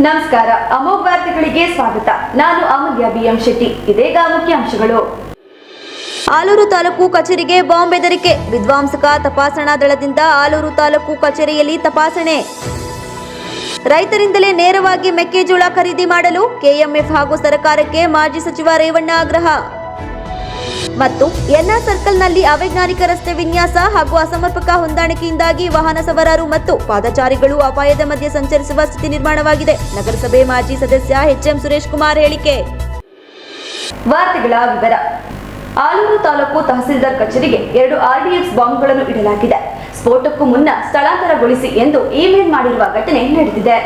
ನಮಸ್ಕಾರ, ಅಮೋಘ ವಾರ್ತೆಗಳಿಗೆ ಸ್ವಾಗತ. ನಾನು ಅಮೂಲ್ಯ ಬಿಎಂ ಶೆಟ್ಟಿ. ಇದೀಗ ಮುಖ್ಯಾಂಶಗಳು. ಆಲೂರು ತಾಲೂಕು ಕಚೇರಿಗೆ ಬಾಂಬ್ ಬೆದರಿಕೆ. ವಿಧ್ವಂಸಕ ತಪಾಸಣಾ ದಳದಿಂದ ಆಲೂರು ತಾಲೂಕು ಕಚೇರಿಯಲ್ಲಿ ತಪಾಸಣೆ. ರೈತರಿಂದಲೇ ನೇರವಾಗಿ ಮೆಕ್ಕೆಜೋಳ ಖರೀದಿ ಮಾಡಲು ಕೆಎಂಎಫ್ ಹಾಗೂ ಸರ್ಕಾರಕ್ಕೆ ಮಾಜಿ ಸಚಿವ ರೇವಣ್ಣ ಆಗ್ರಹ. ಮತ್ತು ಎನ್ಆರ್ ಸರ್ಕಲ್ನಲ್ಲಿ ಅವೈಜ್ಞಾನಿಕ ರಸ್ತೆ ವಿನ್ಯಾಸ ಹಾಗೂ ಅಸಮರ್ಪಕ ಹೊಂದಾಣಿಕೆಯಿಂದಾಗಿ ವಾಹನ ಸವಾರರು ಮತ್ತು ಪಾದಚಾರಿಗಳು ಅಪಾಯದ ಮಧ್ಯೆ ಸಂಚರಿಸುವ ಸ್ಥಿತಿ ನಿರ್ಮಾಣವಾಗಿದೆ. ನಗರಸಭೆ ಮಾಜಿ ಸದಸ್ಯ ಎಚ್ಎಂ ಸುರೇಶ್ ಕುಮಾರ್ ಹೇಳಿಕೆ. ವಾರ್ತೆಗಳ ವಿವರ. ಆಲೂರು ತಾಲೂಕು ತಹಸೀಲ್ದಾರ್ ಕಚೇರಿಗೆ 2 ಆರ್ಡಿಎಕ್ಸ್ ಬಾಂಬ್ಗಳನ್ನು ಇಡಲಾಗಿದೆ. ಸ್ಫೋಟಕ್ಕೂ ಮುನ್ನ ಸ್ಥಳಾಂತರಗೊಳಿಸಿ ಎಂದು ಇಮೇಲ್ ಮಾಡಿರುವ ಘಟನೆ ನಡೆದಿದೆ.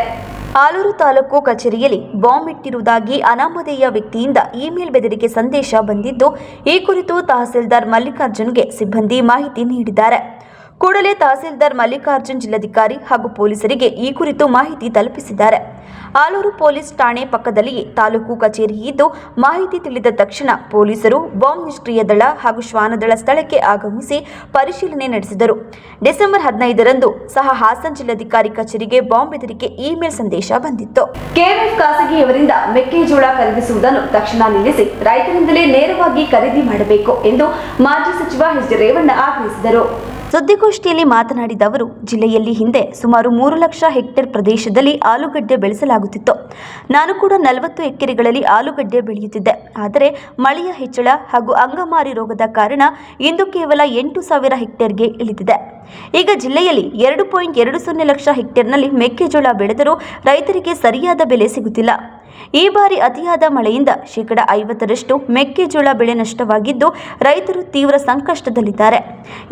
ಆಲೂರು ತಾಲೂಕು ಕಚೇರಿಯಲ್ಲಿ ಬಾಂಬ್ ಇಟ್ಟಿರುವುದಾಗಿ ಅನಾಮಧೇಯ ವ್ಯಕ್ತಿಯಿಂದ ಇಮೇಲ್ ಬೆದರಿಕೆ ಸಂದೇಶ ಬಂದಿದ್ದು, ಈ ಕುರಿತು ತಹಸೀಲ್ದಾರ್ ಮಲ್ಲಿಕಾರ್ಜುನ್ಗೆ ಸಿಬ್ಬಂದಿ ಮಾಹಿತಿ ನೀಡಿದ್ದಾರೆ. ಕೂಡಲೇ ತಹಸೀಲ್ದಾರ್ ಮಲ್ಲಿಕಾರ್ಜುನ್ ಜಿಲ್ಲಾಧಿಕಾರಿ ಹಾಗೂ ಪೊಲೀಸರಿಗೆ ಈ ಕುರಿತು ಮಾಹಿತಿ ತಲುಪಿಸಿದ್ದಾರೆ. ಆಲೂರು ಪೊಲೀಸ್ ಠಾಣೆ ಪಕ್ಕದಲ್ಲಿಯೇ ತಾಲೂಕು ಕಚೇರಿ ಇದ್ದು, ಮಾಹಿತಿ ತಿಳಿದ ತಕ್ಷಣ ಪೊಲೀಸರು ಬಾಂಬ್ ನಿಷ್ಕ್ರಿಯ ದಳ ಹಾಗೂ ಶ್ವಾನದಳ ಸ್ಥಳಕ್ಕೆ ಆಗಮಿಸಿ ಪರಿಶೀಲನೆ ನಡೆಸಿದರು. ಡಿಸೆಂಬರ್ 15ರಂದು ಸಹ ಹಾಸನ ಜಿಲ್ಲಾಧಿಕಾರಿ ಕಚೇರಿಗೆ ಬಾಂಬ್ ಬೆದರಿಕೆ ಇಮೇಲ್ ಸಂದೇಶ ಬಂದಿತ್ತು. ಕೆಎಂಎಫ್ ಖಾಸಗಿಯವರಿಂದ ಮೆಕ್ಕೆಜೋಳ ಖರೀದಿಸುವುದನ್ನು ತಕ್ಷಣ ನಿಲ್ಲಿಸಿ ರೈತರಿಂದಲೇ ನೇರವಾಗಿ ಖರೀದಿ ಮಾಡಬೇಕು ಎಂದು ಮಾಜಿ ಸಚಿವ ಎಚ್ ರೇವಣ್ಣ ಆಗ್ರಹಿಸಿದರು. ಸುದ್ದಿಗೋಷ್ಠಿಯಲ್ಲಿ ಮಾತನಾಡಿದ ಅವರು, ಜಿಲ್ಲೆಯಲ್ಲಿ ಹಿಂದೆ ಸುಮಾರು 3 ಲಕ್ಷ ಹೆಕ್ಟೇರ್ ಪ್ರದೇಶದಲ್ಲಿ ಆಲೂಗಡ್ಡೆ ಬೆಳೆಸಲಾಗುತ್ತಿತ್ತು. ನಾನು ಕೂಡ 40 ಎಕರೆಗಳಲ್ಲಿ ಆಲೂಗಡ್ಡೆ ಬೆಳೆಯುತ್ತಿದ್ದೆ. ಆದರೆ ಮಳೆಯ ಹೆಚ್ಚಳ ಹಾಗೂ ಅಂಗಮಾರಿ ರೋಗದ ಕಾರಣ ಇಂದು ಕೇವಲ 8,000 ಹೆಕ್ಟೇರ್ಗೆ ಇಳಿದಿದೆ. ಈಗ ಜಿಲ್ಲೆಯಲ್ಲಿ 2.20 ಲಕ್ಷ ಹೆಕ್ಟೇರ್ನಲ್ಲಿ ಮೆಕ್ಕೆಜೋಳ ಬೆಳೆದರೂ ರೈತರಿಗೆ ಸರಿಯಾದ ಬೆಲೆ ಸಿಗುತ್ತಿಲ್ಲ. ಈ ಬಾರಿ ಅತಿಯಾದ ಮಳೆಯಿಂದ ಶೇಕಡ 50ರಷ್ಟು ಮೆಕ್ಕೆಜೋಳ ಬೆಳೆ ನಷ್ಟವಾಗಿದ್ದು, ರೈತರು ತೀವ್ರ ಸಂಕಷ್ಟದಲ್ಲಿದ್ದಾರೆ.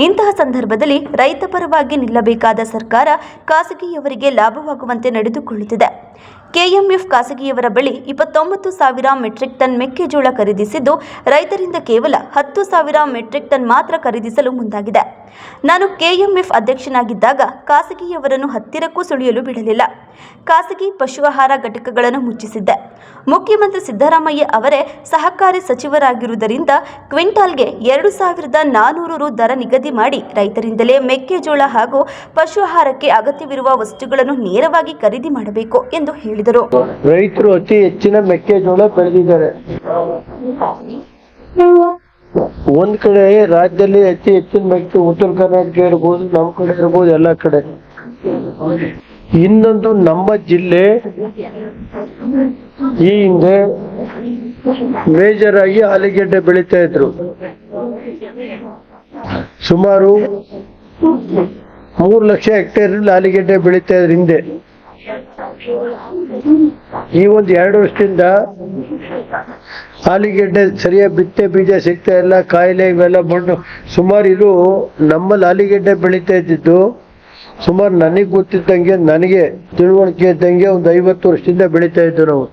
ಇಂತಹ ಸಂದರ್ಭದಲ್ಲಿ ರೈತ ಪರವಾಗಿ ನಿಲ್ಲಬೇಕಾದ ಸರ್ಕಾರ ಖಾಸಗಿಯವರಿಗೆ ಲಾಭವಾಗುವಂತೆ ನಡೆದುಕೊಳ್ಳುತ್ತಿದೆ. ಕೆಎಂಎಫ್ ಖಾಸಗಿಯವರ ಬಳಿ 29,000 ಮೆಟ್ರಿಕ್ ಟನ್ ಮೆಕ್ಕೆಜೋಳ ಖರೀದಿಸಿದ್ದು, ರೈತರಿಂದ ಕೇವಲ 10,000 ಮೆಟ್ರಿಕ್ ಟನ್ ಮಾತ್ರ ಖರೀದಿಸಲು ಮುಂದಾಗಿದೆ. ನಾನು ಕೆಎಂಎಫ್ ಅಧ್ಯಕ್ಷನಾಗಿದ್ದಾಗ ಖಾಸಗಿಯವರನ್ನು ಹತ್ತಿರಕ್ಕೂ ಸುಳಿಯಲು ಬಿಡಲಿಲ್ಲ. ಖಾಸಗಿ ಪಶು ಆಹಾರ ಘಟಕಗಳನ್ನು ಮುಚ್ಚಿಸಿದ್ದೆ. ಮುಖ್ಯಮಂತ್ರಿ ಸಿದ್ದರಾಮಯ್ಯ ಅವರೇ ಸಹಕಾರಿ ಸಚಿವರಾಗಿರುವುದರಿಂದ ಕ್ವಿಂಟಾಲ್ಗೆ 2,400 ರು ದರ ನಿಗದಿ ಮಾಡಿ ರೈತರಿಂದಲೇ ಮೆಕ್ಕೆಜೋಳ ಹಾಗೂ ಪಶು ಆಹಾರಕ್ಕೆ ಅಗತ್ಯವಿರುವ ವಸ್ತುಗಳನ್ನು ನೇರವಾಗಿ ಖರೀದಿ ಮಾಡಬೇಕು ಎಂದು ಹೇಳಿದರು. ರೈತರು ಅತಿ ಹೆಚ್ಚಿನ ಮೆಕ್ಕೆಜೋಳ ಬೆಳೆದಿದ್ದಾರೆ. ಒಂದ್ ಕಡೆ ರಾಜ್ಯದಲ್ಲಿ ಅತಿ ಹೆಚ್ಚಿನ ಮೆಕ್ಕೆ ಉತ್ತರ ಕರ್ನಾಟಕ ಇರ್ಬೋದು, ನಮ್ಮ ಕಡೆ ಇರ್ಬೋದು, ಎಲ್ಲ ಕಡೆ. ಇನ್ನೊಂದು ನಮ್ಮ ಜಿಲ್ಲೆ ಈ ಹಿಂದೆ ಮೇಜರ್ ಆಗಿ ಆಲೂಗೆಡ್ಡೆ ಬೆಳೀತಾ ಇದ್ರು. ಸುಮಾರು 3 ಲಕ್ಷ ಹೆಕ್ಟೇರ್ ಆಲೂಗೆಡ್ಡೆ ಬೆಳೀತಾ ಇದ್ರು ಹಿಂದೆ. ಈ 1-2 ವರ್ಷದಿಂದ ಆಲೂಗೆಡ್ಡೆ ಸರಿಯಾಗಿ ಬಿತ್ತೆ ಬೀಜ ಸಿಗ್ತಾ ಇಲ್ಲ, ಕಾಯಿಲೆ ಇವೆಲ್ಲ ಮಣ್ಣು. ಸುಮಾರು ಇದು ನಮ್ಮಲ್ಲಿ ಆಲೂಗೆಡ್ಡೆ ಬೆಳೀತಾ ಇದ್ದಿದ್ದು ಸುಮಾರು ನನಗೆ ಗೊತ್ತಿದ್ದಂಗೆ, ನನಗೆ ತಿಳುವಳಿಕೆ ಇದ್ದಂಗೆ 50 ವರ್ಷದಿಂದ ಬೆಳೀತಾ ಇದ್ದು ನಾವು.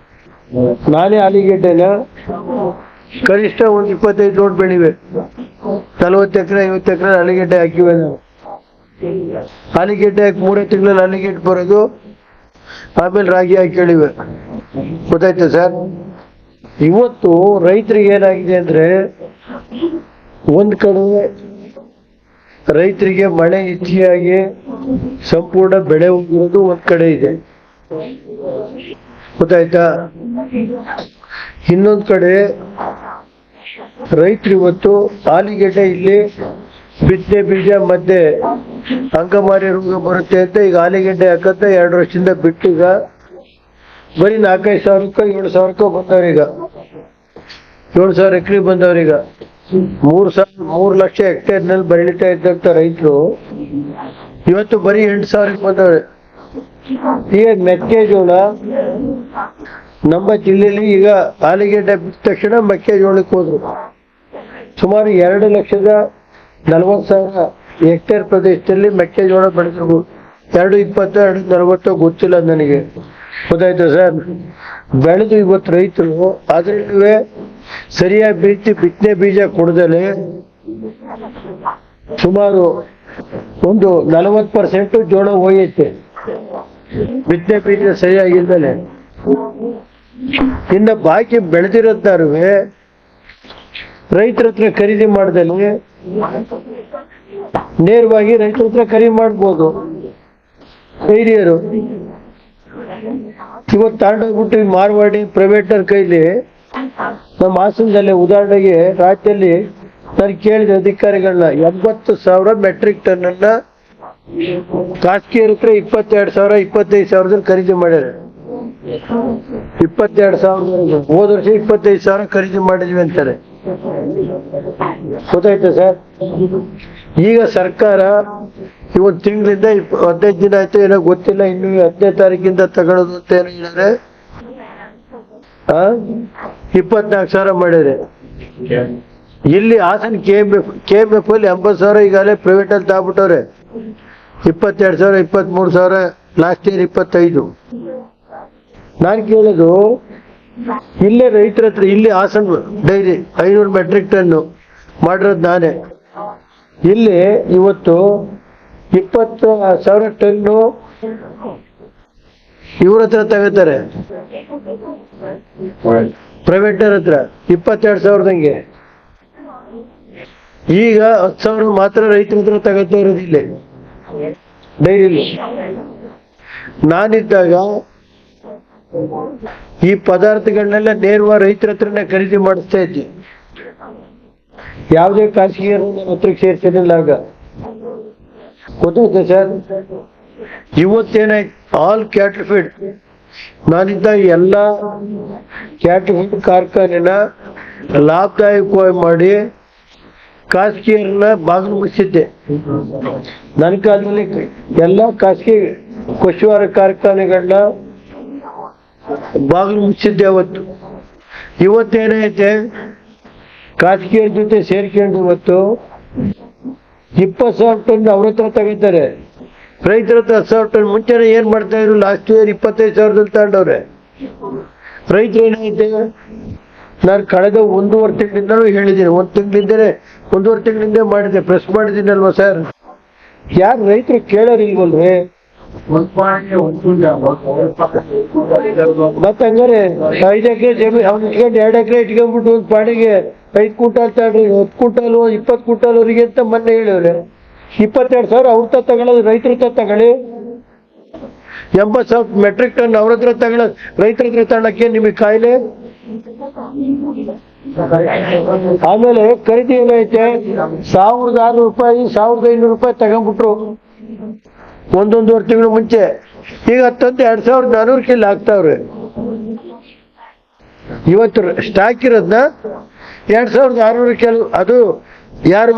ನಾನೇ ಆಲೂಗೆಡ್ಡೆನ ಕನಿಷ್ಠ 25 ಲೋಡ್ ಬೆಳಿವೆ. 40 ಎಕರೆ 50 ಎಕರೆ ಆಲೂಗೆಡ್ಡೆ ಹಾಕಿವೆ ನಾವು. ಆಲೂಗೆಡ್ಡೆ ಹಾಕಿ 3 ತಿಂಗಳಲ್ಲಿ ಆಲೂಗೆಡ್ಡೆ ಬರೋದು, ಆಮೇಲೆ ರಾಗಿ ಹಾಕಿಳಿವೆ. ಗೊತ್ತಾಯ್ತಾ ಸರ್? ಇವತ್ತು ರೈತರಿಗೆ ಏನಾಗಿದೆ ಅಂದ್ರೆ, ಒಂದ್ ಕಡೆ ರೈತರಿಗೆ ಮಳೆ ಹೆಚ್ಚಿಯಾಗಿ ಸಂಪೂರ್ಣ ಬೆಳೆ ಹೋಗಿರೋದು ಒಂದ್ ಕಡೆ ಇದೆ. ಗೊತ್ತಾಯ್ತಾ? ಇನ್ನೊಂದ್ ಕಡೆ ರೈತರು ಇವತ್ತು ಆಲೂಗೆಡ್ಡೆ ಇಲ್ಲಿ ಬಿತ್ತನೆ ಬೀಜ ಮತ್ತೆ ಅಂಗಮಾರಿ ರೋಗ ಬರುತ್ತೆ ಅಂತ ಈಗ ಆಲೂಗೆಡ್ಡೆ ಹಾಕಂತ 2 ವರ್ಷದಿಂದ ಬಿಟ್ಟು ಈಗ ಬರೀ 4-5 ಸಾವಿರಕ್ಕೆ 7 ಸಾವಿರಕ್ಕೆ ಬಂದವ್ರೀಗ. 7,000 ಎಕರೆ ಬಂದವ್ರೀಗ. 3 ಲಕ್ಷ ಹೆಕ್ಟೇರ್ ನಲ್ಲಿ ಬೆಳೀತಾ ಇದ್ದಂತ ರೈತರು ಇವತ್ತು ಬರೀ 8,000ಕ್ಕೆ ಬಂದವ್ರೆ. ಈಗ ಮೆಕ್ಕೆಜೋಳ ನಮ್ಮ ಜಿಲ್ಲೆಯಲ್ಲಿ ಈಗ ಆಲೂಗೆಡ್ಡೆ ಬಿಟ್ಟ ತಕ್ಷಣ ಮೆಕ್ಕೆಜೋಳಕ್ಕೆ ಹೋದ್ರು. ಸುಮಾರು 2,40,000 ಹೆಕ್ಟೇರ್ ಪ್ರದೇಶದಲ್ಲಿ ಮೆಕ್ಕೆಜೋಳ ಬೆಳೆದಿರ್ಬೋದು. 220, 240 ಗೊತ್ತಿಲ್ಲ ನನಗೆ. ಗೊತ್ತಾಯ್ತಾ ಸರ್? ಬೆಳೆದು ಇವತ್ತು ರೈತರು ಅದರಲ್ಲೂ ಸರಿಯಾಗಿ ಬಿತ್ತನೆ ಬೀಜ ಕೊಡದಲೆ ಸುಮಾರು ಒಂದು 40% ಜೋಳ ಹೋಗೈತೆ ಬಿತ್ತನೆ ಬೀಜ ಸರಿಯಾಗಿಲ್ದಲೆ. ಇನ್ನು ಬಾಕಿ ಬೆಳೆದಿರೋದಾರು ರೈತರ ಹತ್ರ ಖರೀದಿ ಮಾಡ್ದಲ್ಲಿ ನೇರವಾಗಿ ರೈತರ ಹತ್ರ ಖರೀದಿ ಮಾಡ್ಬೋದು. ಹಿರಿಯರು ಇವತ್ತು ತಗೊಂಡೋಗ್ಬಿಟ್ಟು ಈ ಮಾರ್ವಾಡಿ ಪ್ರೈವೇಟರ್ ಕೈಲಿ ನಮ್ಮ ಹಾಸನದಲ್ಲಿ ಉದಾಹರಣೆಗೆ ರಾಜ್ಯದಲ್ಲಿ ನಾನು ಕೇಳಿದ ಅಧಿಕಾರಿಗಳನ್ನ 80,000 ಮೆಟ್ರಿಕ್ ಟನ್ ಅನ್ನ ಖಾಸಗಿಯವ್ರ ಹತ್ರ 22,000 25,000 ಖರೀದಿ ಮಾಡ್ಯಾರ. 22,000 ಹೋದ ವರ್ಷ 25,000 ಖರೀದಿ ಮಾಡಿದ್ವಿ ಅಂತಾರೆ. ಗೊತ್ತಾಯ್ತಾ ಸರ್? ಈಗ ಸರ್ಕಾರ ಇವತ್ತು ತಿಂಗಳಿಂದ 15 ದಿನ ಆಯ್ತು ಏನೋ ಗೊತ್ತಿಲ್ಲ, ಇನ್ನು 10ನೇ ತಾರೀಕಿಂದ ತಗೊಳ್ಳೋದು ಅಂತ ಏನೋ ಹೇಳಿದ್ರೆ 24,000 ಮಾಡಿದೆ. ಇಲ್ಲಿ ಹಾಸನ KMF ಅಲ್ಲಿ 80,000 ಈಗಾಗಲೇ ಪ್ರೈವೇಟ್ ಅಲ್ಲಿ ತಗೊಂಡ್ಬಿಟ್ಟವ್ರೆ. 22,000 23,000 ಲಾಸ್ಟ್ ಇಯರ್ 25. ನಾನು ಕೇಳೋದು ಇಲ್ಲೇ ರೈತರ ಹತ್ರ, ಇಲ್ಲಿ ಹಾಸನ ಡೈರಿ 500 ಮೆಟ್ರಿಕ್ ಟನ್ ಮಾಡಿರೋದು ನಾನೇ. ಇಲ್ಲಿ ಇವತ್ತು 20,000 ಟನ್ನು ಇವ್ರ ಹತ್ರ ತಗೋತಾರೆ, ಪ್ರೈವೇಟರ್ ಹತ್ರ 22,000ದಂಗೆ. ಈಗ 10,000 ಮಾತ್ರ ರೈತರ ಹತ್ರ ತಗೋತಾ ಇರೋದು ಇಲ್ಲಿ ಡೈರಿಲಿ. ನಾನಿದ್ದಾಗ ಈ ಪದಾರ್ಥಗಳನ್ನೆಲ್ಲ ನೇರವಾಗಿ ರೈತರ ಹತ್ರನೇ ಖರೀದಿ ಮಾಡಿಸ್ತಾ ಇದ್ವಿ. ಯಾವುದೇ ಖಾಸಗಿ ನನ್ನ ಹತ್ರಕ್ಕೆ ಸೇರ್ಸಿರಲಿಲ್ಲ ಆಗ. ಗೊತ್ತಾಯ್ತಾ ಸರ್? ಇವತ್ತೇನಾಯ್ತು, ಆಲ್ ಕ್ಯಾಟಲ್ ಫೀಡ್. ನಾನಿದ್ದಾಗ ಎಲ್ಲ ಕ್ಯಾಟಲ್ ಫೀಡ್ ಕಾರ್ಖಾನೆನ ಲಾಭದಾಯಕವಾಗಿ ಮಾಡಿ ಖಾಸಗಿಯರನ್ನ ಬಾಗಿಲು ಮುಚ್ಚಿದ್ದೆ. ನನ್ನ ಕಾಲದಲ್ಲಿ ಎಲ್ಲ ಖಾಸಗಿ ಪಶುಹಾರ ಕಾರ್ಖಾನೆಗಳನ್ನ ಬಾಗಿಲು ಮುಚ್ಚಿದ್ದೆ ಅವತ್ತು. ಇವತ್ತೇನೈತೆ, ಖಾಸಗಿಯರ ಜೊತೆ ಸೇರ್ಕೊಂಡು ಇವತ್ತು 20,000 ಟನ್ ಅವ್ರ ಹತ್ರ ತಗೋತಾರೆ, ರೈತರ ಹತ್ರ 10,000 ಟನ್. ಮುಂಚೆನೆ ಏನ್ ಮಾಡ್ತಾ ಇದ್ರು, ಲಾಸ್ಟ್ ಇಯರ್ 25,000 ತಗೊಂಡವ್ರೆ. ರೈತರು ಏನೈತೆ, ನಾನು ಕಳೆದ 1.5 ತಿಂಗಳಿಂದಲೂ ಹೇಳಿದ್ದೀನಿ, 1.5 ತಿಂಗಳಿಂದ ಮಾಡಿದ್ದೆ, ಪ್ರೆಸ್ ಮಾಡಿದ್ದೀನಲ್ವಾ ಸರ್? ಯಾರು ರೈತರು ಕೇಳೋರಿಲ್ವಲ್ರಿ? ಮತ್ತೆ ಹಂಗಾರೆ 5 ಎಕರೆ ಜಮೀನು ಅವ್ನು ಇಟ್ಕೊಂಡು 2 ಎಕರೆ ಇಟ್ಕೊಂಡ್ಬಿಟ್ಟು ಒಂದು ಪಾಡಿಗೆ 5 ಕ್ವಿಂಟಾಲ್ ತಗೊಳ್ರಿ, 10 ಕ್ವಿಂಟಾಲ್ 20 ಕ್ವಿಂಟಾಲ್ ಅವರಿಗೆ ಅಂತ ಮೊನ್ನೆ ಹೇಳಿವ್ರೆ. 22,000 ಅವ್ರ ಹತ್ರ ತಗೊಳ್ಳೋದು, ರೈತರ ಹತ್ರ ತಗೊಳ್ಳಿ. 80,000 ಮೆಟ್ರಿಕ್ ಟನ್ ಅವ್ರ ಹತ್ರ ತಗೊಳ್ಳೋದು, ರೈತರ ಹತ್ರ ತಗೊಳಕ್ಕೆ ನಿಮಗೆ ಕಾಯಿಲೆ. ಆಮೇಲೆ ಖರೀದಿ ಏನೈತೆ, 1,600 ರೂಪಾಯಿ 1,500 ರೂಪಾಯಿ ತಗೊಂಡ್ಬಿಟ್ರು 1.5 ತಿಂಗಳು ಮುಂಚೆ. ಈಗ 2,400 ಕಿಲ್ ಆಗ್ತಾವ್ರೆ. ಇವತ್ತು ಸ್ಟಾಕ್ ಇರೋದನ್ನ 2,600 ಕಿಲ್. ಅದು ಯಾರು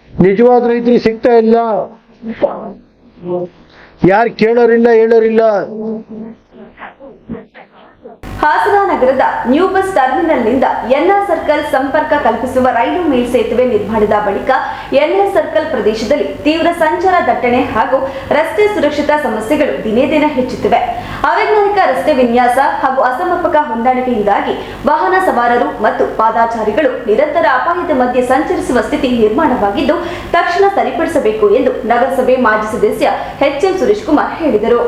ನಿಜವಾದ ರೈತರಿಗೆ ಸಿಗ್ತಾ ಇಲ್ಲ, ಯಾರು ಕೇಳೋರಿಲ್ಲ ಹೇಳೋರಿಲ್ಲ. ಹಾಸನ ನಗರದ ನ್ಯೂ ಬಸ್ ಟರ್ಮಿನಲ್ನಿಂದ ಎನ್ಆರ್ ಸರ್ಕಲ್ ಸಂಪರ್ಕ ಕಲ್ಪಿಸುವ ರೈಲು ಮೇಲ್ಸೇತುವೆ ನಿರ್ಮಾಣದ ಬಳಿಕ ಎನ್ಆರ್ ಸರ್ಕಲ್ ಪ್ರದೇಶದಲ್ಲಿ ತೀವ್ರ ಸಂಚಾರ ದಟ್ಟಣೆ ಹಾಗೂ ರಸ್ತೆ ಸುರಕ್ಷತಾ ಸಮಸ್ಯೆಗಳು ದಿನೇ ದಿನ ಹೆಚ್ಚುತ್ತಿವೆ. ಅವೈಜ್ಞಾನಿಕ ರಸ್ತೆ ವಿನ್ಯಾಸ ಹಾಗೂ ಅಸಮರ್ಪಕ ಹೊಂದಾಣಿಕೆಯಿಂದಾಗಿ ವಾಹನ ಸವಾರರು ಮತ್ತು ಪಾದಾಚಾರಿಗಳು ನಿರಂತರ ಅಪಾಯದ ಮಧ್ಯೆ ಸಂಚರಿಸುವ ಸ್ಥಿತಿ ನಿರ್ಮಾಣವಾಗಿದ್ದು, ತಕ್ಷಣ ಸರಿಪಡಿಸಬೇಕು ಎಂದು ನಗರಸಭೆ ಮಾಜಿ ಸದಸ್ಯ HM ಸುರೇಶ್ ಕುಮಾರ್ ಹೇಳಿದರು.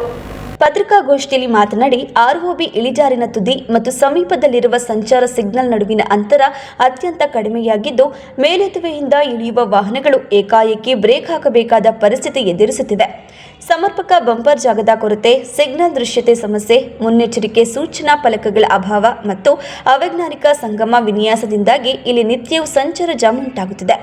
ಪತ್ರಿಕಾಗೋಷ್ಠಿಯಲ್ಲಿ ಮಾತನಾಡಿ, ROB ಇಳಿಜಾರಿನ ತುದಿ ಮತ್ತು ಸಮೀಪದಲ್ಲಿರುವ ಸಂಚಾರ ಸಿಗ್ನಲ್ ನಡುವಿನ ಅಂತರ ಅತ್ಯಂತ ಕಡಿಮೆಯಾಗಿದ್ದು, ಮೇಲೆತ್ತುವೆಯಿಂದ ಇಳಿಯುವ ವಾಹನಗಳು ಏಕಾಏಕಿ ಬ್ರೇಕ್ ಹಾಕಬೇಕಾದ ಪರಿಸ್ಥಿತಿ ಎದುರಿಸುತ್ತಿದೆ. ಸಮರ್ಪಕ ಬಂಪರ್ ಜಾಗದ ಕೊರತೆ, ಸಿಗ್ನಲ್ ದೃಶ್ಯತೆ ಸಮಸ್ಯೆ, ಮುನ್ನೆಚ್ಚರಿಕೆ ಸೂಚನಾ ಫಲಕಗಳ ಅಭಾವ ಮತ್ತು ಅವೈಜ್ಞಾನಿಕ ಸಂಗಮ ವಿನ್ಯಾಸದಿಂದಾಗಿ ಇಲ್ಲಿ ನಿತ್ಯವೂ ಸಂಚಾರ ಜಾಮ್ ಉಂಟಾಗುತ್ತಿದೆ.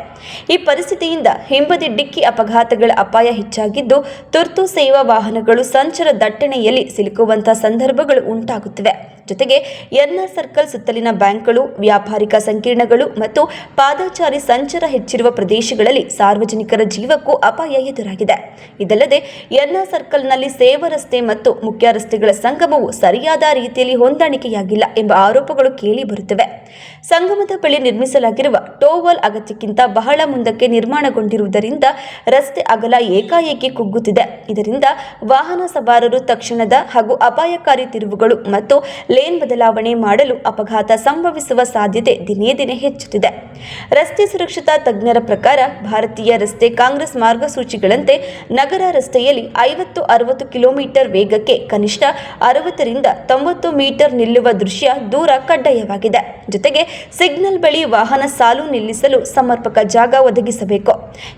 ಈ ಪರಿಸ್ಥಿತಿಯಿಂದ ಹಿಂಬದಿ ಡಿಕ್ಕಿ ಅಪಘಾತಗಳ ಅಪಾಯ ಹೆಚ್ಚಾಗಿದ್ದು, ತುರ್ತು ಸೇವಾ ವಾಹನಗಳು ಸಂಚಾರ ದಟ್ಟಣೆಯಲ್ಲಿ ಸಿಲುಕುವಂತಹ ಸಂದರ್ಭಗಳು ಉಂಟಾಗುತ್ತಿವೆ. ಜೊತೆಗೆ ಎನ್ಆರ್ ಸರ್ಕಲ್ ಸುತ್ತಲಿನ ಬ್ಯಾಂಕ್ಗಳು, ವ್ಯಾಪಾರಿಕ ಸಂಕೀರ್ಣಗಳು ಮತ್ತು ಪಾದಚಾರಿ ಸಂಚಾರ ಹೆಚ್ಚಿರುವ ಪ್ರದೇಶಗಳಲ್ಲಿ ಸಾರ್ವಜನಿಕರ ಜೀವಕ್ಕೂ ಅಪಾಯ ಎದುರಾಗಿದೆ. ಇದಲ್ಲದೆ ಎನ್ಆರ್ ಸರ್ಕಲ್ನಲ್ಲಿ ಸೇವಾ ರಸ್ತೆ ಮತ್ತು ಮುಖ್ಯ ರಸ್ತೆಗಳ ಸಂಗಮವು ಸರಿಯಾದ ರೀತಿಯಲ್ಲಿ ಹೊಂದಾಣಿಕೆಯಾಗಿಲ್ಲ ಎಂಬ ಆರೋಪಗಳು ಕೇಳಿ ಬರುತ್ತವೆ. ಸಂಗಮದ ಬಳಿ ನಿರ್ಮಿಸಲಾಗಿರುವ ಟೋವಾಲ್ ಅಗತ್ಯಕ್ಕಿಂತ ಬಹಳ ಮುಂದಕ್ಕೆ ನಿರ್ಮಾಣಗೊಂಡಿರುವುದರಿಂದ ರಸ್ತೆ ಅಗಲ ಏಕಾಏಕಿ ಕುಗ್ಗುತ್ತಿದೆ. ಇದರಿಂದ ವಾಹನ ಸವಾರರು ತಕ್ಷಣದ ಹಾಗೂ ಅಪಾಯಕಾರಿ ತಿರುವುಗಳು ಮತ್ತು ಲೇನ್ ಬದಲಾವಣೆ ಮಾಡಲು ಅಪಘಾತ ಸಂಭವಿಸುವ ಸಾಧ್ಯತೆ ದಿನೇ ದಿನೇ ಹೆಚ್ಚುತ್ತಿದೆ. ರಸ್ತೆ ಸುರಕ್ಷತಾ ತಜ್ಞರ ಪ್ರಕಾರ ಭಾರತೀಯ ರಸ್ತೆ ಕಾಂಗ್ರೆಸ್ ಮಾರ್ಗಸೂಚಿಗಳಂತೆ ನಗರ ರಸ್ತೆಯಲ್ಲಿ 50-60 ಕಿಲೋಮೀಟರ್ ವೇಗಕ್ಕೆ ಕನಿಷ್ಠ 60ರಿಂದ 90 ಮೀಟರ್ ನಿಲ್ಲುವ ದೃಶ್ಯ ದೂರ ಕಡ್ಡಾಯವಾಗಿದೆ. ಜೊತೆಗೆ ಸಿಗ್ನಲ್ ಬಳಿ ವಾಹನ ಸಾಲು ನಿಲ್ಲಿಸಲು ಸಮರ್ಪಕ ಜಾಗ ಒದಗಿಸಬೇಕು.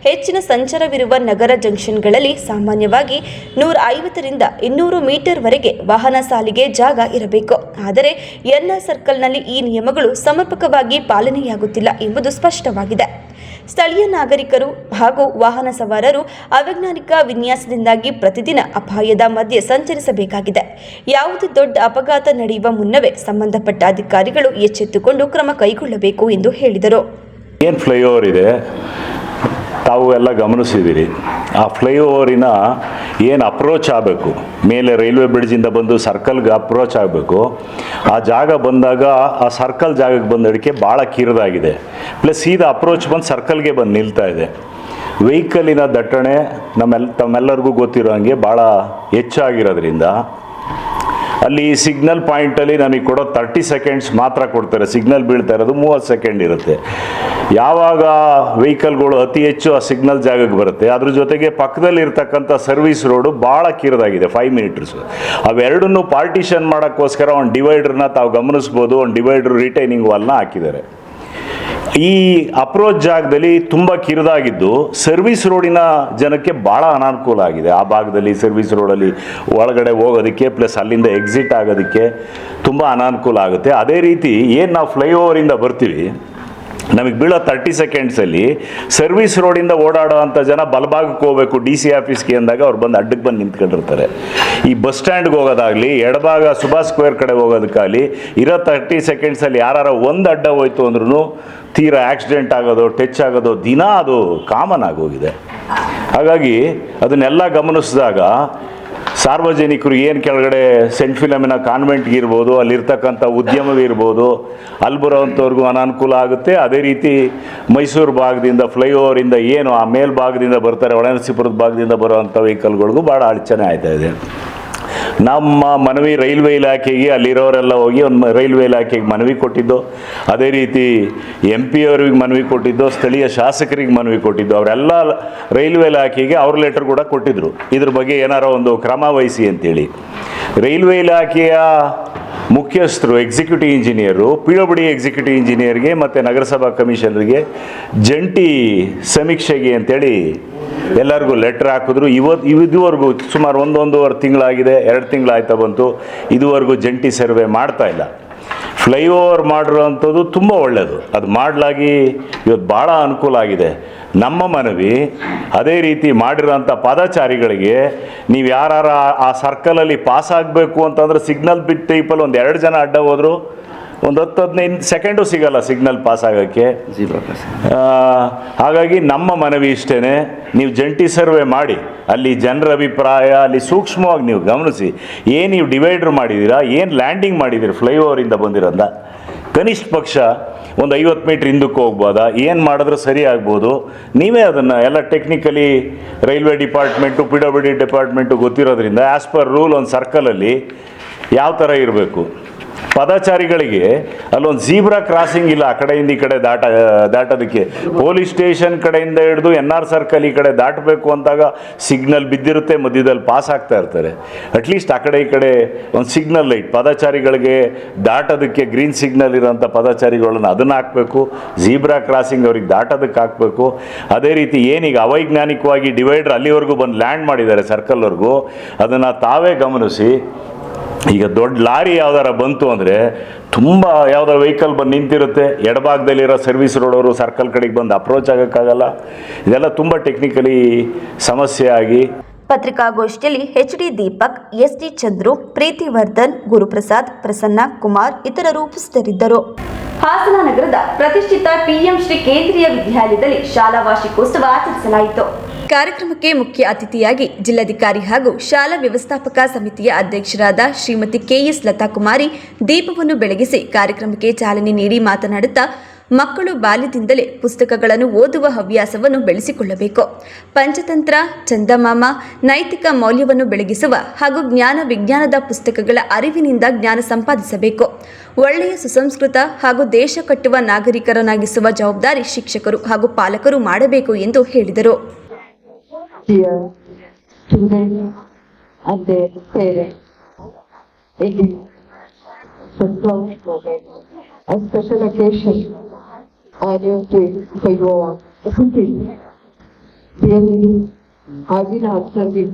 ಹೆಚ್ಚಿನ ಸಂಚಾರವಿರುವ ನಗರ ಜಂಕ್ಷನ್ಗಳಲ್ಲಿ ಸಾಮಾನ್ಯವಾಗಿ 150ರಿಂದ 200 ಮೀಟರ್ ವರೆಗೆ ವಾಹನ ಸಾಲಿಗೆ ಜಾಗ ಇರಬೇಕು. ಆದರೆ ಎನ್ಆರ್ ಸರ್ಕಲ್ನಲ್ಲಿ ಈ ನಿಯಮಗಳು ಸಮರ್ಪಕವಾಗಿ ಪಾಲನೆಯಾಗುತ್ತಿಲ್ಲ ಎಂಬುದು ಸ್ಪಷ್ಟವಾಗಿದೆ. ಸ್ಥಳೀಯ ನಾಗರಿಕರು ಹಾಗೂ ವಾಹನ ಸವಾರರು ಅವೈಜ್ಞಾನಿಕ ವಿನ್ಯಾಸದಿಂದಾಗಿ ಪ್ರತಿದಿನ ಅಪಾಯದ ಮಧ್ಯೆ ಸಂಚರಿಸಬೇಕಾಗಿದೆ. ಯಾವುದೇ ದೊಡ್ಡ ಅಪಘಾತ ನಡೆಯುವ ಮುನ್ನವೇ ಸಂಬಂಧಪಟ್ಟ ಅಧಿಕಾರಿಗಳು ಎಚ್ಚೆತ್ತುಕೊಂಡು ಕ್ರಮ ಕೈಗೊಳ್ಳಬೇಕು ಎಂದು ಹೇಳಿದರು. ಏನು ಫ್ಲೈಓವರ್ ಇದೆ ತಾವು ಎಲ್ಲ ಗಮನಿಸಿದ್ದೀರಿ. ಆ ಫ್ಲೈಓವರಿನ ಏನು ಅಪ್ರೋಚ್ ಆಗಬೇಕು, ಮೇಲೆ ರೈಲ್ವೆ ಬ್ರಿಡ್ಜಿಂದ ಬಂದು ಸರ್ಕಲ್ಗೆ ಅಪ್ರೋಚ್ ಆಗಬೇಕು. ಆ ಜಾಗ ಬಂದಾಗ ಆ ಸರ್ಕಲ್ ಜಾಗಕ್ಕೆ ಬಂದಡಿಕೆ ಭಾಳ ಕಿರಿದಾಗಿದೆ. ಪ್ಲಸ್ ಸೀದಾ ಅಪ್ರೋಚ್ ಬಂದು ಸರ್ಕಲ್ಗೆ ಬಂದು ನಿಲ್ತಾ ಇದೆ. ವೆಹಿಕಲಿನ ದಟ್ಟಣೆ ತಮ್ಮೆಲ್ಲರಿಗೂ ಗೊತ್ತಿರೋ ಹಾಗೆ ಭಾಳ ಹೆಚ್ಚಾಗಿರೋದ್ರಿಂದ ಅಲ್ಲಿ ಸಿಗ್ನಲ್ ಪಾಯಿಂಟಲ್ಲಿ ನಮಗೆ ಕೊಡೋ 30 ಸೆಕೆಂಡ್ಸ್ ಮಾತ್ರ ಕೊಡ್ತಾರೆ. ಸಿಗ್ನಲ್ ಬೀಳ್ತಾ ಇರೋದು 30 ಸೆಕೆಂಡ್ ಇರುತ್ತೆ. ಯಾವಾಗ ವೆಹಿಕಲ್ಗಳು ಅತಿ ಹೆಚ್ಚು ಆ ಸಿಗ್ನಲ್ ಜಾಗಕ್ಕೆ ಬರುತ್ತೆ, ಅದ್ರ ಜೊತೆಗೆ ಪಕ್ಕದಲ್ಲಿ ಇರ್ತಕ್ಕಂಥ ಸರ್ವಿಸ್ ರೋಡು ಭಾಳ ಕಿರಿದಾಗಿದೆ, 5 ಮೀಟರ್ಸ್. ಅವೆರಡನ್ನೂ ಪಾರ್ಟಿಷನ್ ಮಾಡೋಕ್ಕೋಸ್ಕರ ಒಂದು ಡಿವೈಡರ್ನ ತಾವು ಗಮನಿಸ್ಬೋದು, ಒಂದು ಡಿವೈಡರ್ ರಿಟೈನಿಂಗ್ ವಾಲ್ನ ಹಾಕಿದ್ದಾರೆ. ಈ ಅಪ್ರೋಚ್ ಜಾಗದಲ್ಲಿ ತುಂಬ ಕಿರಿದಾಗಿದ್ದು ಸರ್ವಿಸ್ ರೋಡಿನ ಜನಕ್ಕೆ ಭಾಳ ಅನಾನುಕೂಲ ಆಗಿದೆ. ಆ ಭಾಗದಲ್ಲಿ ಸರ್ವಿಸ್ ರೋಡಲ್ಲಿ ಒಳಗಡೆ ಹೋಗೋದಕ್ಕೆ ಪ್ಲಸ್ ಅಲ್ಲಿಂದ ಎಕ್ಸಿಟ್ ಆಗೋದಕ್ಕೆ ತುಂಬ ಅನಾನುಕೂಲ ಆಗುತ್ತೆ. ಅದೇ ರೀತಿ ಏನು ನಾವು ಫ್ಲೈಓವರಿಂದ ಬರ್ತೀವಿ, ನಮಗೆ ಬೀಳೋ 30 ಸೆಕೆಂಡ್ಸಲ್ಲಿ ಸರ್ವಿಸ್ ರೋಡಿಂದ ಓಡಾಡೋ ಅಂಥ ಜನ ಬಲಭಾಗಕ್ಕೆ ಹೋಗಬೇಕು DC ಆಫೀಸ್ಗೆ ಅಂದಾಗ ಅವ್ರು ಬಂದು ಅಡ್ಡಕ್ಕೆ ಬಂದು ನಿಂತ್ಕೊಂಡಿರ್ತಾರೆ. ಈ ಬಸ್ ಸ್ಟ್ಯಾಂಡ್ಗೆ ಹೋಗೋದಾಗಲಿ ಎಡಭಾಗ ಸುಭಾಷ್ ಸ್ಕ್ವೇರ್ ಕಡೆ ಹೋಗೋದಕ್ಕಾಗಲಿ ಇರೋ 30 ಸೆಕೆಂಡ್ಸಲ್ಲಿ ಯಾರು ಒಂದು ಅಡ್ಡ ಹೋಯ್ತು ಅಂದ್ರೂ ತೀರಾ ಆಕ್ಸಿಡೆಂಟ್ ಆಗೋದು, ಟಚ್ ಆಗೋದು ದಿನ ಅದು ಕಾಮನ್ ಆಗೋಗಿದೆ. ಹಾಗಾಗಿ ಅದನ್ನೆಲ್ಲ ಗಮನಿಸಿದಾಗ ಸಾರ್ವಜನಿಕರು ಏನು ಕೆಳಗಡೆ ಸೆಂಟ್ ಫಿಲಮಿನ ಕಾನ್ವೆಂಟ್ಗೆ ಇರ್ಬೋದು, ಅಲ್ಲಿರ್ತಕ್ಕಂಥ ಉದ್ಯಮವಿರ್ಬೋದು, ಅಲ್ಲಿ ಬರೋವಂಥವ್ರಿಗೂ ಅನಾನುಕೂಲ ಆಗುತ್ತೆ. ಅದೇ ರೀತಿ ಮೈಸೂರು ಭಾಗದಿಂದ ಫ್ಲೈಓವರಿಂದ ಏನು ಆ ಮೇಲ್ಭಾಗದಿಂದ ಬರ್ತಾರೆ, ಒಳನರಸೀಪುರದ ಭಾಗದಿಂದ ಬರೋವಂಥ ವೆಹಿಕಲ್ಗಳಿಗೂ ಭಾಳ ಅಡಚಣೆ ಆಯ್ತಾ ಇದೆ. ನಮ್ಮ ಮನವಿ ರೈಲ್ವೆ ಇಲಾಖೆಗೆ ಅಲ್ಲಿರೋರೆಲ್ಲ ಹೋಗಿ ಒಂದು ರೈಲ್ವೆ ಇಲಾಖೆಗೆ ಮನವಿ ಕೊಟ್ಟಿದ್ದು, ಅದೇ ರೀತಿ MP ಅವ್ರಿಗೆ ಮನವಿ ಕೊಟ್ಟಿದ್ದು, ಸ್ಥಳೀಯ ಶಾಸಕರಿಗೆ ಮನವಿ ಕೊಟ್ಟಿದ್ದು. ಅವರೆಲ್ಲ ರೈಲ್ವೆ ಇಲಾಖೆಗೆ ಅವ್ರ ಲೆಟರ್ ಕೂಡ ಕೊಟ್ಟಿದ್ದರು, ಇದ್ರ ಬಗ್ಗೆ ಏನಾರೋ ಒಂದು ಕ್ರಮ ವಹಿಸಿ ಅಂತೇಳಿ. ರೈಲ್ವೆ ಇಲಾಖೆಯ ಮುಖ್ಯಸ್ಥರು ಎಕ್ಸಿಕ್ಯೂಟಿವ್ ಇಂಜಿನಿಯರು PWD ಎಕ್ಸಿಕ್ಯೂಟಿವ್ ಇಂಜಿನಿಯರ್ಗೆ ಮತ್ತು ನಗರಸಭಾ ಕಮಿಷನರ್ಗೆ ಜಂಟಿ ಸಮೀಕ್ಷೆಗೆ ಅಂತೇಳಿ ಎಲ್ಲರಿಗೂ ಲೆಟ್ರ್ ಹಾಕಿದ್ರು. ಇದುವರೆಗೂ ಸುಮಾರು 1-1.5 ತಿಂಗಳಾಗಿದೆ, 2 ತಿಂಗಳಾಯ್ತಾ ಬಂತು, ಇದುವರೆಗೂ ಜಂಟಿ ಸರ್ವೆ ಮಾಡ್ತಾ ಇಲ್ಲ. ಫ್ಲೈಓವರ್ ಮಾಡಿರೋವಂಥದ್ದು ತುಂಬ ಒಳ್ಳೆಯದು, ಅದು ಮಾಡಲಾಗಿ ಇವತ್ತು ಭಾಳ ಅನುಕೂಲ ಆಗಿದೆ. ನಮ್ಮ ಮನವಿ ಅದೇ ರೀತಿ ಮಾಡಿರೋಂಥ ಪಾದಚಾರಿಗಳಿಗೆ ನೀವು ಯಾರು ಆ ಸರ್ಕಲಲ್ಲಿ ಪಾಸ್ ಆಗಬೇಕು ಅಂತಂದ್ರೆ ಸಿಗ್ನಲ್ ಬಿಟ್ಟು ಟೈಪಲ್ಲಿ 1-2 ಜನ ಅಡ್ಡ ಹೋದ್ರು ಒಂದು 10-15 ಸೆಕೆಂಡು ಸಿಗಲ್ಲ ಸಿಗ್ನಲ್ ಪಾಸ್ ಆಗೋಕ್ಕೆ. ಹಾಗಾಗಿ ನಮ್ಮ ಮನವಿ ಇಷ್ಟೇ, ನೀವು ಜಂಟಿ ಸರ್ವೆ ಮಾಡಿ ಅಲ್ಲಿ ಜನರ ಅಭಿಪ್ರಾಯ ಅಲ್ಲಿ ಸೂಕ್ಷ್ಮವಾಗಿ ನೀವು ಗಮನಿಸಿ. ಏನು ನೀವು ಡಿವೈಡರ್ ಮಾಡಿದ್ದೀರಾ, ಏನು ಲ್ಯಾಂಡಿಂಗ್ ಮಾಡಿದ್ದೀರಿ ಫ್ಲೈಓವರಿಂದ ಬಂದಿರೋದ, ಕನಿಷ್ಠ ಪಕ್ಷ ಒಂದು 50 ಮೀಟ್ರ್ ಹಿಂದಕ್ಕೆ ಹೋಗ್ಬೋದಾ, ಏನು ಮಾಡಿದ್ರೆ ಸರಿ ಆಗ್ಬೋದು. ನೀವೇ ಅದನ್ನು ಎಲ್ಲ technically railway department PWD department ಗೊತ್ತಿರೋದ್ರಿಂದ ಆ್ಯಸ್ ಪರ್ ರೂಲ್ ಒಂದು ಸರ್ಕಲಲ್ಲಿ ಯಾವ ಥರ ಇರಬೇಕು. ಪದಚಾರಿಗಳಿಗೆ ಅಲ್ಲೊಂದು ಝೀಬ್ರಾ ಕ್ರಾಸಿಂಗ್ ಇಲ್ಲ, ಆ ಕಡೆಯಿಂದ ಈ ಕಡೆ ದಾಟೋದಕ್ಕೆ. ಪೊಲೀಸ್ ಸ್ಟೇಷನ್ ಕಡೆಯಿಂದ ಹಿಡಿದು NR ಸರ್ಕಲ್ ಈ ಕಡೆ ದಾಟಬೇಕು ಅಂತಾಗ ಸಿಗ್ನಲ್ ಬಿದ್ದಿರುತ್ತೆ, ಮಧ್ಯದಲ್ಲಿ ಪಾಸ್ ಆಗ್ತಾ ಇರ್ತಾರೆ. ಅಟ್ಲೀಸ್ಟ್ ಆ ಕಡೆ ಈ ಕಡೆ ಒಂದು ಸಿಗ್ನಲ್ ಲೈಟ್ ಪದಚಾರಿಗಳಿಗೆ ದಾಟೋದಕ್ಕೆ ಗ್ರೀನ್ ಸಿಗ್ನಲ್ ಇರೋಂಥ ಪದಚಾರಿಗಳನ್ನು ಅದನ್ನು ಹಾಕಬೇಕು. ಝೀಬ್ರಾ ಕ್ರಾಸಿಂಗ್ ಅವ್ರಿಗೆ ದಾಟೋದಕ್ಕೆ ಹಾಕಬೇಕು. ಅದೇ ರೀತಿ ಏನೀಗ ಅವೈಜ್ಞಾನಿಕವಾಗಿ ಡಿವೈಡರ್ ಅಲ್ಲಿವರೆಗೂ ಬಂದು ಲ್ಯಾಂಡ್ ಮಾಡಿದ್ದಾರೆ ಸರ್ಕಲ್ವರೆಗೂ, ಅದನ್ನು ತಾವೇ ಗಮನಿಸಿ. ಈಗ ದೊಡ್ಡ ಲಾರಿ ಯಾವ್ದಾರ ಬಂತು ಅಂದರೆ ತುಂಬ ಯಾವುದೋ ವೆಹಿಕಲ್ ಬಂದು ನಿಂತಿರುತ್ತೆ, ಎಡಭಾಗದಲ್ಲಿರೋ ಸರ್ವಿಸ್ ರೋಡವರು ಸರ್ಕಲ್ ಕಡೆಗೆ ಬಂದು ಅಪ್ರೋಚ್ ಆಗೋಕ್ಕಾಗಲ್ಲ. ಇದೆಲ್ಲ ತುಂಬ ಟೆಕ್ನಿಕಲಿ ಸಮಸ್ಯೆ ಆಗಿ. ಪತ್ರಿಕಾಗೋಷ್ಠಿಯಲ್ಲಿ HD ದೀಪಕ್, SD ಚಂದ್ರು, ಪ್ರೀತಿ ವರ್ಧನ್, ಗುರುಪ್ರಸಾದ್, ಪ್ರಸನ್ನ ಕುಮಾರ್ ಇತರರು ಉಪಸ್ಥಿತರಿದ್ದರು. ಹಾಸನ ನಗರದ ಪ್ರತಿಷ್ಠಿತ PM ಶ್ರೀ ಕೇಂದ್ರೀಯ ವಿದ್ಯಾಲಯದಲ್ಲಿ ಶಾಲಾ ವಾರ್ಷಿಕೋತ್ಸವ ಆಚರಿಸಲಾಯಿತು. ಕಾರ್ಯಕ್ರಮಕ್ಕೆ ಮುಖ್ಯ ಅತಿಥಿಯಾಗಿ ಜಿಲ್ಲಾಧಿಕಾರಿ ಹಾಗೂ ಶಾಲಾ ವ್ಯವಸ್ಥಾಪಕ ಸಮಿತಿಯ ಅಧ್ಯಕ್ಷರಾದ ಶ್ರೀಮತಿ KS ಲತಾಕುಮಾರಿ ದೀಪವನ್ನು ಬೆಳಗಿಸಿ ಕಾರ್ಯಕ್ರಮಕ್ಕೆ ಚಾಲನೆ ನೀಡಿ ಮಾತನಾಡುತ್ತಾ, ಮಕ್ಕಳು ಬಾಲ್ಯದಿಂದಲೇ ಪುಸ್ತಕಗಳನ್ನು ಓದುವ ಹವ್ಯಾಸವನ್ನು ಬೆಳೆಸಿಕೊಳ್ಳಬೇಕು. ಪಂಚತಂತ್ರ, ಚಂದಮಾಮ, ನೈತಿಕ ಮೌಲ್ಯವನ್ನು ಬೆಳಗಿಸುವ ಹಾಗೂ ಜ್ಞಾನ ವಿಜ್ಞಾನದ ಪುಸ್ತಕಗಳ ಅರಿವಿನಿಂದ ಜ್ಞಾನ ಸಂಪಾದಿಸಬೇಕು. ಒಳ್ಳೆಯ ಸುಸಂಸ್ಕೃತ ಹಾಗೂ ದೇಶ ಕಟ್ಟುವ ನಾಗರಿಕರನ್ನಾಗಿಸುವ ಜವಾಬ್ದಾರಿ ಶಿಕ್ಷಕರು ಹಾಗೂ ಪಾಲಕರು ಮಾಡಬೇಕು ಎಂದು ಹೇಳಿದರು. Dear students and their parents, it is a proud moment, a special occasion, annual day for you all, isn't it? Really, I've been observing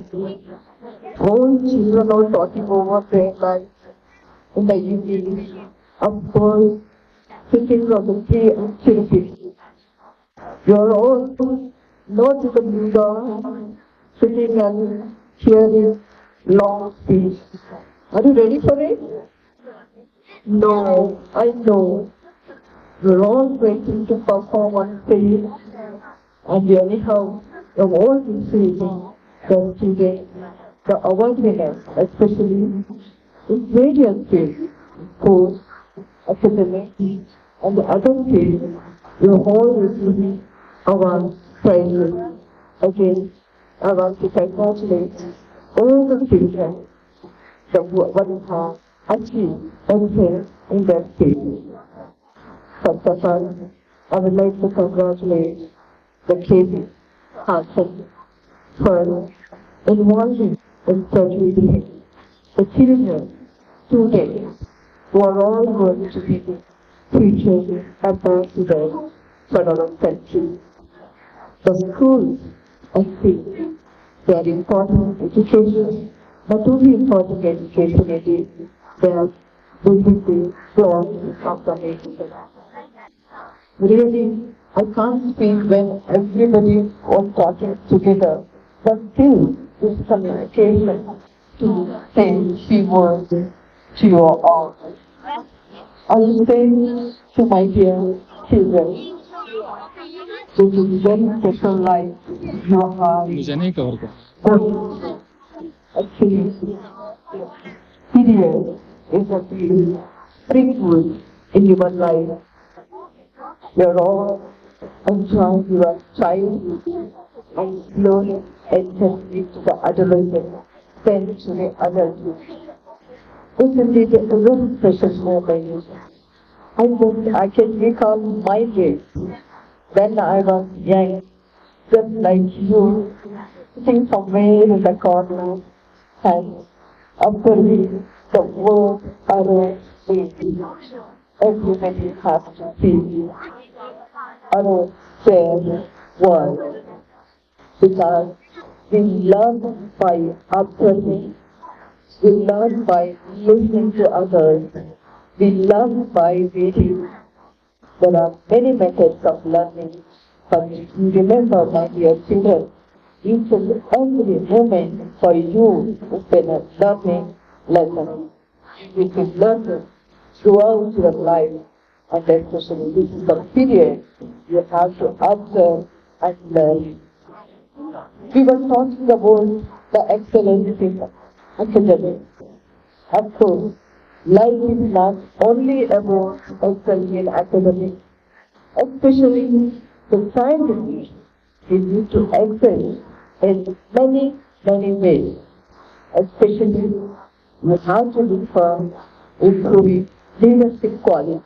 all children are talking over their lives in the evening, of course, sitting on the tree and chirping. You're all not to the Buddha, sitting and hearing long speech. Are you ready for it? No, I know. We're all waiting to perform on stage, and anyhow, you've all been feeling the students, the awareness, especially in various fields, sports, academics, and the other fields. You're all receiving our prizes. Again, I want to congratulate all the children that what have achieved anything in their field. First of all, I would like to congratulate the KB Hassan for involving in study the children, students who are all going to be future ambassadors for our country. The schools, I think, they are important education, not only important education it is, they are building the floor of the nation. Really, I can't speak when everybody was talking together, but still, this communication to say few words to you all. I will say to my dear children, this is very special life you have. Actually, period is a springwood in your life. You're all enjoying your childhood and slowly enter into the adolescence, then to the adulthood. Isn't it a very special moment? I can recall my days when I was young, just like you, sitting somewhere in the corner and observing the world around me. Everybody has to see around their world, because we learn by observing, we learn by listening to others, we learn by reading. There are many methods of learning, but you remember, my dear children, each and every moment for you has been a learning lesson. You will learn throughout your life, and especially this is the period you have to observe and learn. We were talking about the excellence in academics. Of course, life is not only about excelling in academics, especially the scientists. We need to excel in many, many ways. Especially, you have to look for improving leadership quality.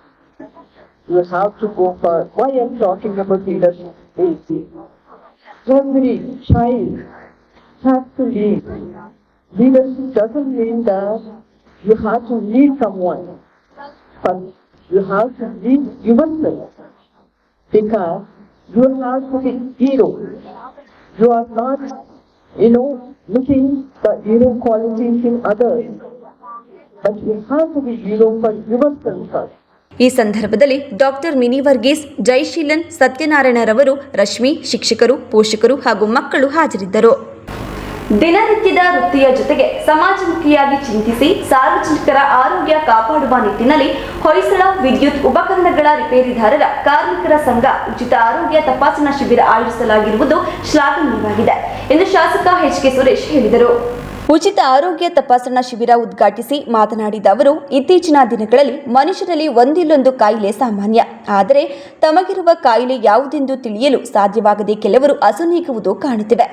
You have to go for, why I'm talking about leadership? Every child has to lead. Leadership doesn't mean that you have to lead someone, but you have to lead yourself, because you have to be hero. You are not, looking the hero qualities in others, but you have to be hero for yourself first. ಈ ಸಂದರ್ಭದಲ್ಲಿ doctor mini Varghese, ಜೈಶೀಲನ್, ಸತ್ಯನಾರಾಯಣರವರು, Rashmi, ಶಿಕ್ಷಕರು, ಪೋಷಕರು ಹಾಗೂ ಮಕ್ಕಳು ಹಾಜರಿದ್ದರು. ದಿನನಿತ್ಯದ ವೃತ್ತಿಯ ಜೊತೆಗೆ ಸಮಾಜಮುಖಿಯಾಗಿ ಚಿಂತಿಸಿ ಸಾರ್ವಜನಿಕರ ಆರೋಗ್ಯ ಕಾಪಾಡುವ ನಿಟ್ಟಿನಲ್ಲಿ ಹೊಯ್ಸಳ ವಿದ್ಯುತ್ ಉಪಕರಣಗಳ ರಿಪೇರಿದಾರರ ಕಾರ್ಮಿಕರ ಸಂಘ ಉಚಿತ ಆರೋಗ್ಯ ತಪಾಸಣಾ ಶಿಬಿರ ಆಯೋಜಿಸಲಾಗಿರುವುದು ಶ್ಲಾಘನೀಯವಾಗಿದೆ ಎಂದು ಶಾಸಕ ಎಚ್.ಕೆ. ಸುರೇಶ್ ಹೇಳಿದರು. ಉಚಿತ ಆರೋಗ್ಯ ತಪಾಸಣಾ ಶಿಬಿರ ಉದ್ಘಾಟಿಸಿ ಮಾತನಾಡಿದ ಅವರು, ಇತ್ತೀಚಿನ ದಿನಗಳಲ್ಲಿ ಮನುಷ್ಯರಲ್ಲಿ ಒಂದಿಲ್ಲೊಂದು ಕಾಯಿಲೆ ಸಾಮಾನ್ಯ. ಆದರೆ ತಮಗಿರುವ ಕಾಯಿಲೆ ಯಾವುದೆಂದು ತಿಳಿಯಲು ಸಾಧ್ಯವಾಗದೆ ಕೆಲವರು ಅಸುನೀಗುವುದು ಕಾಣುತ್ತಿವೆ.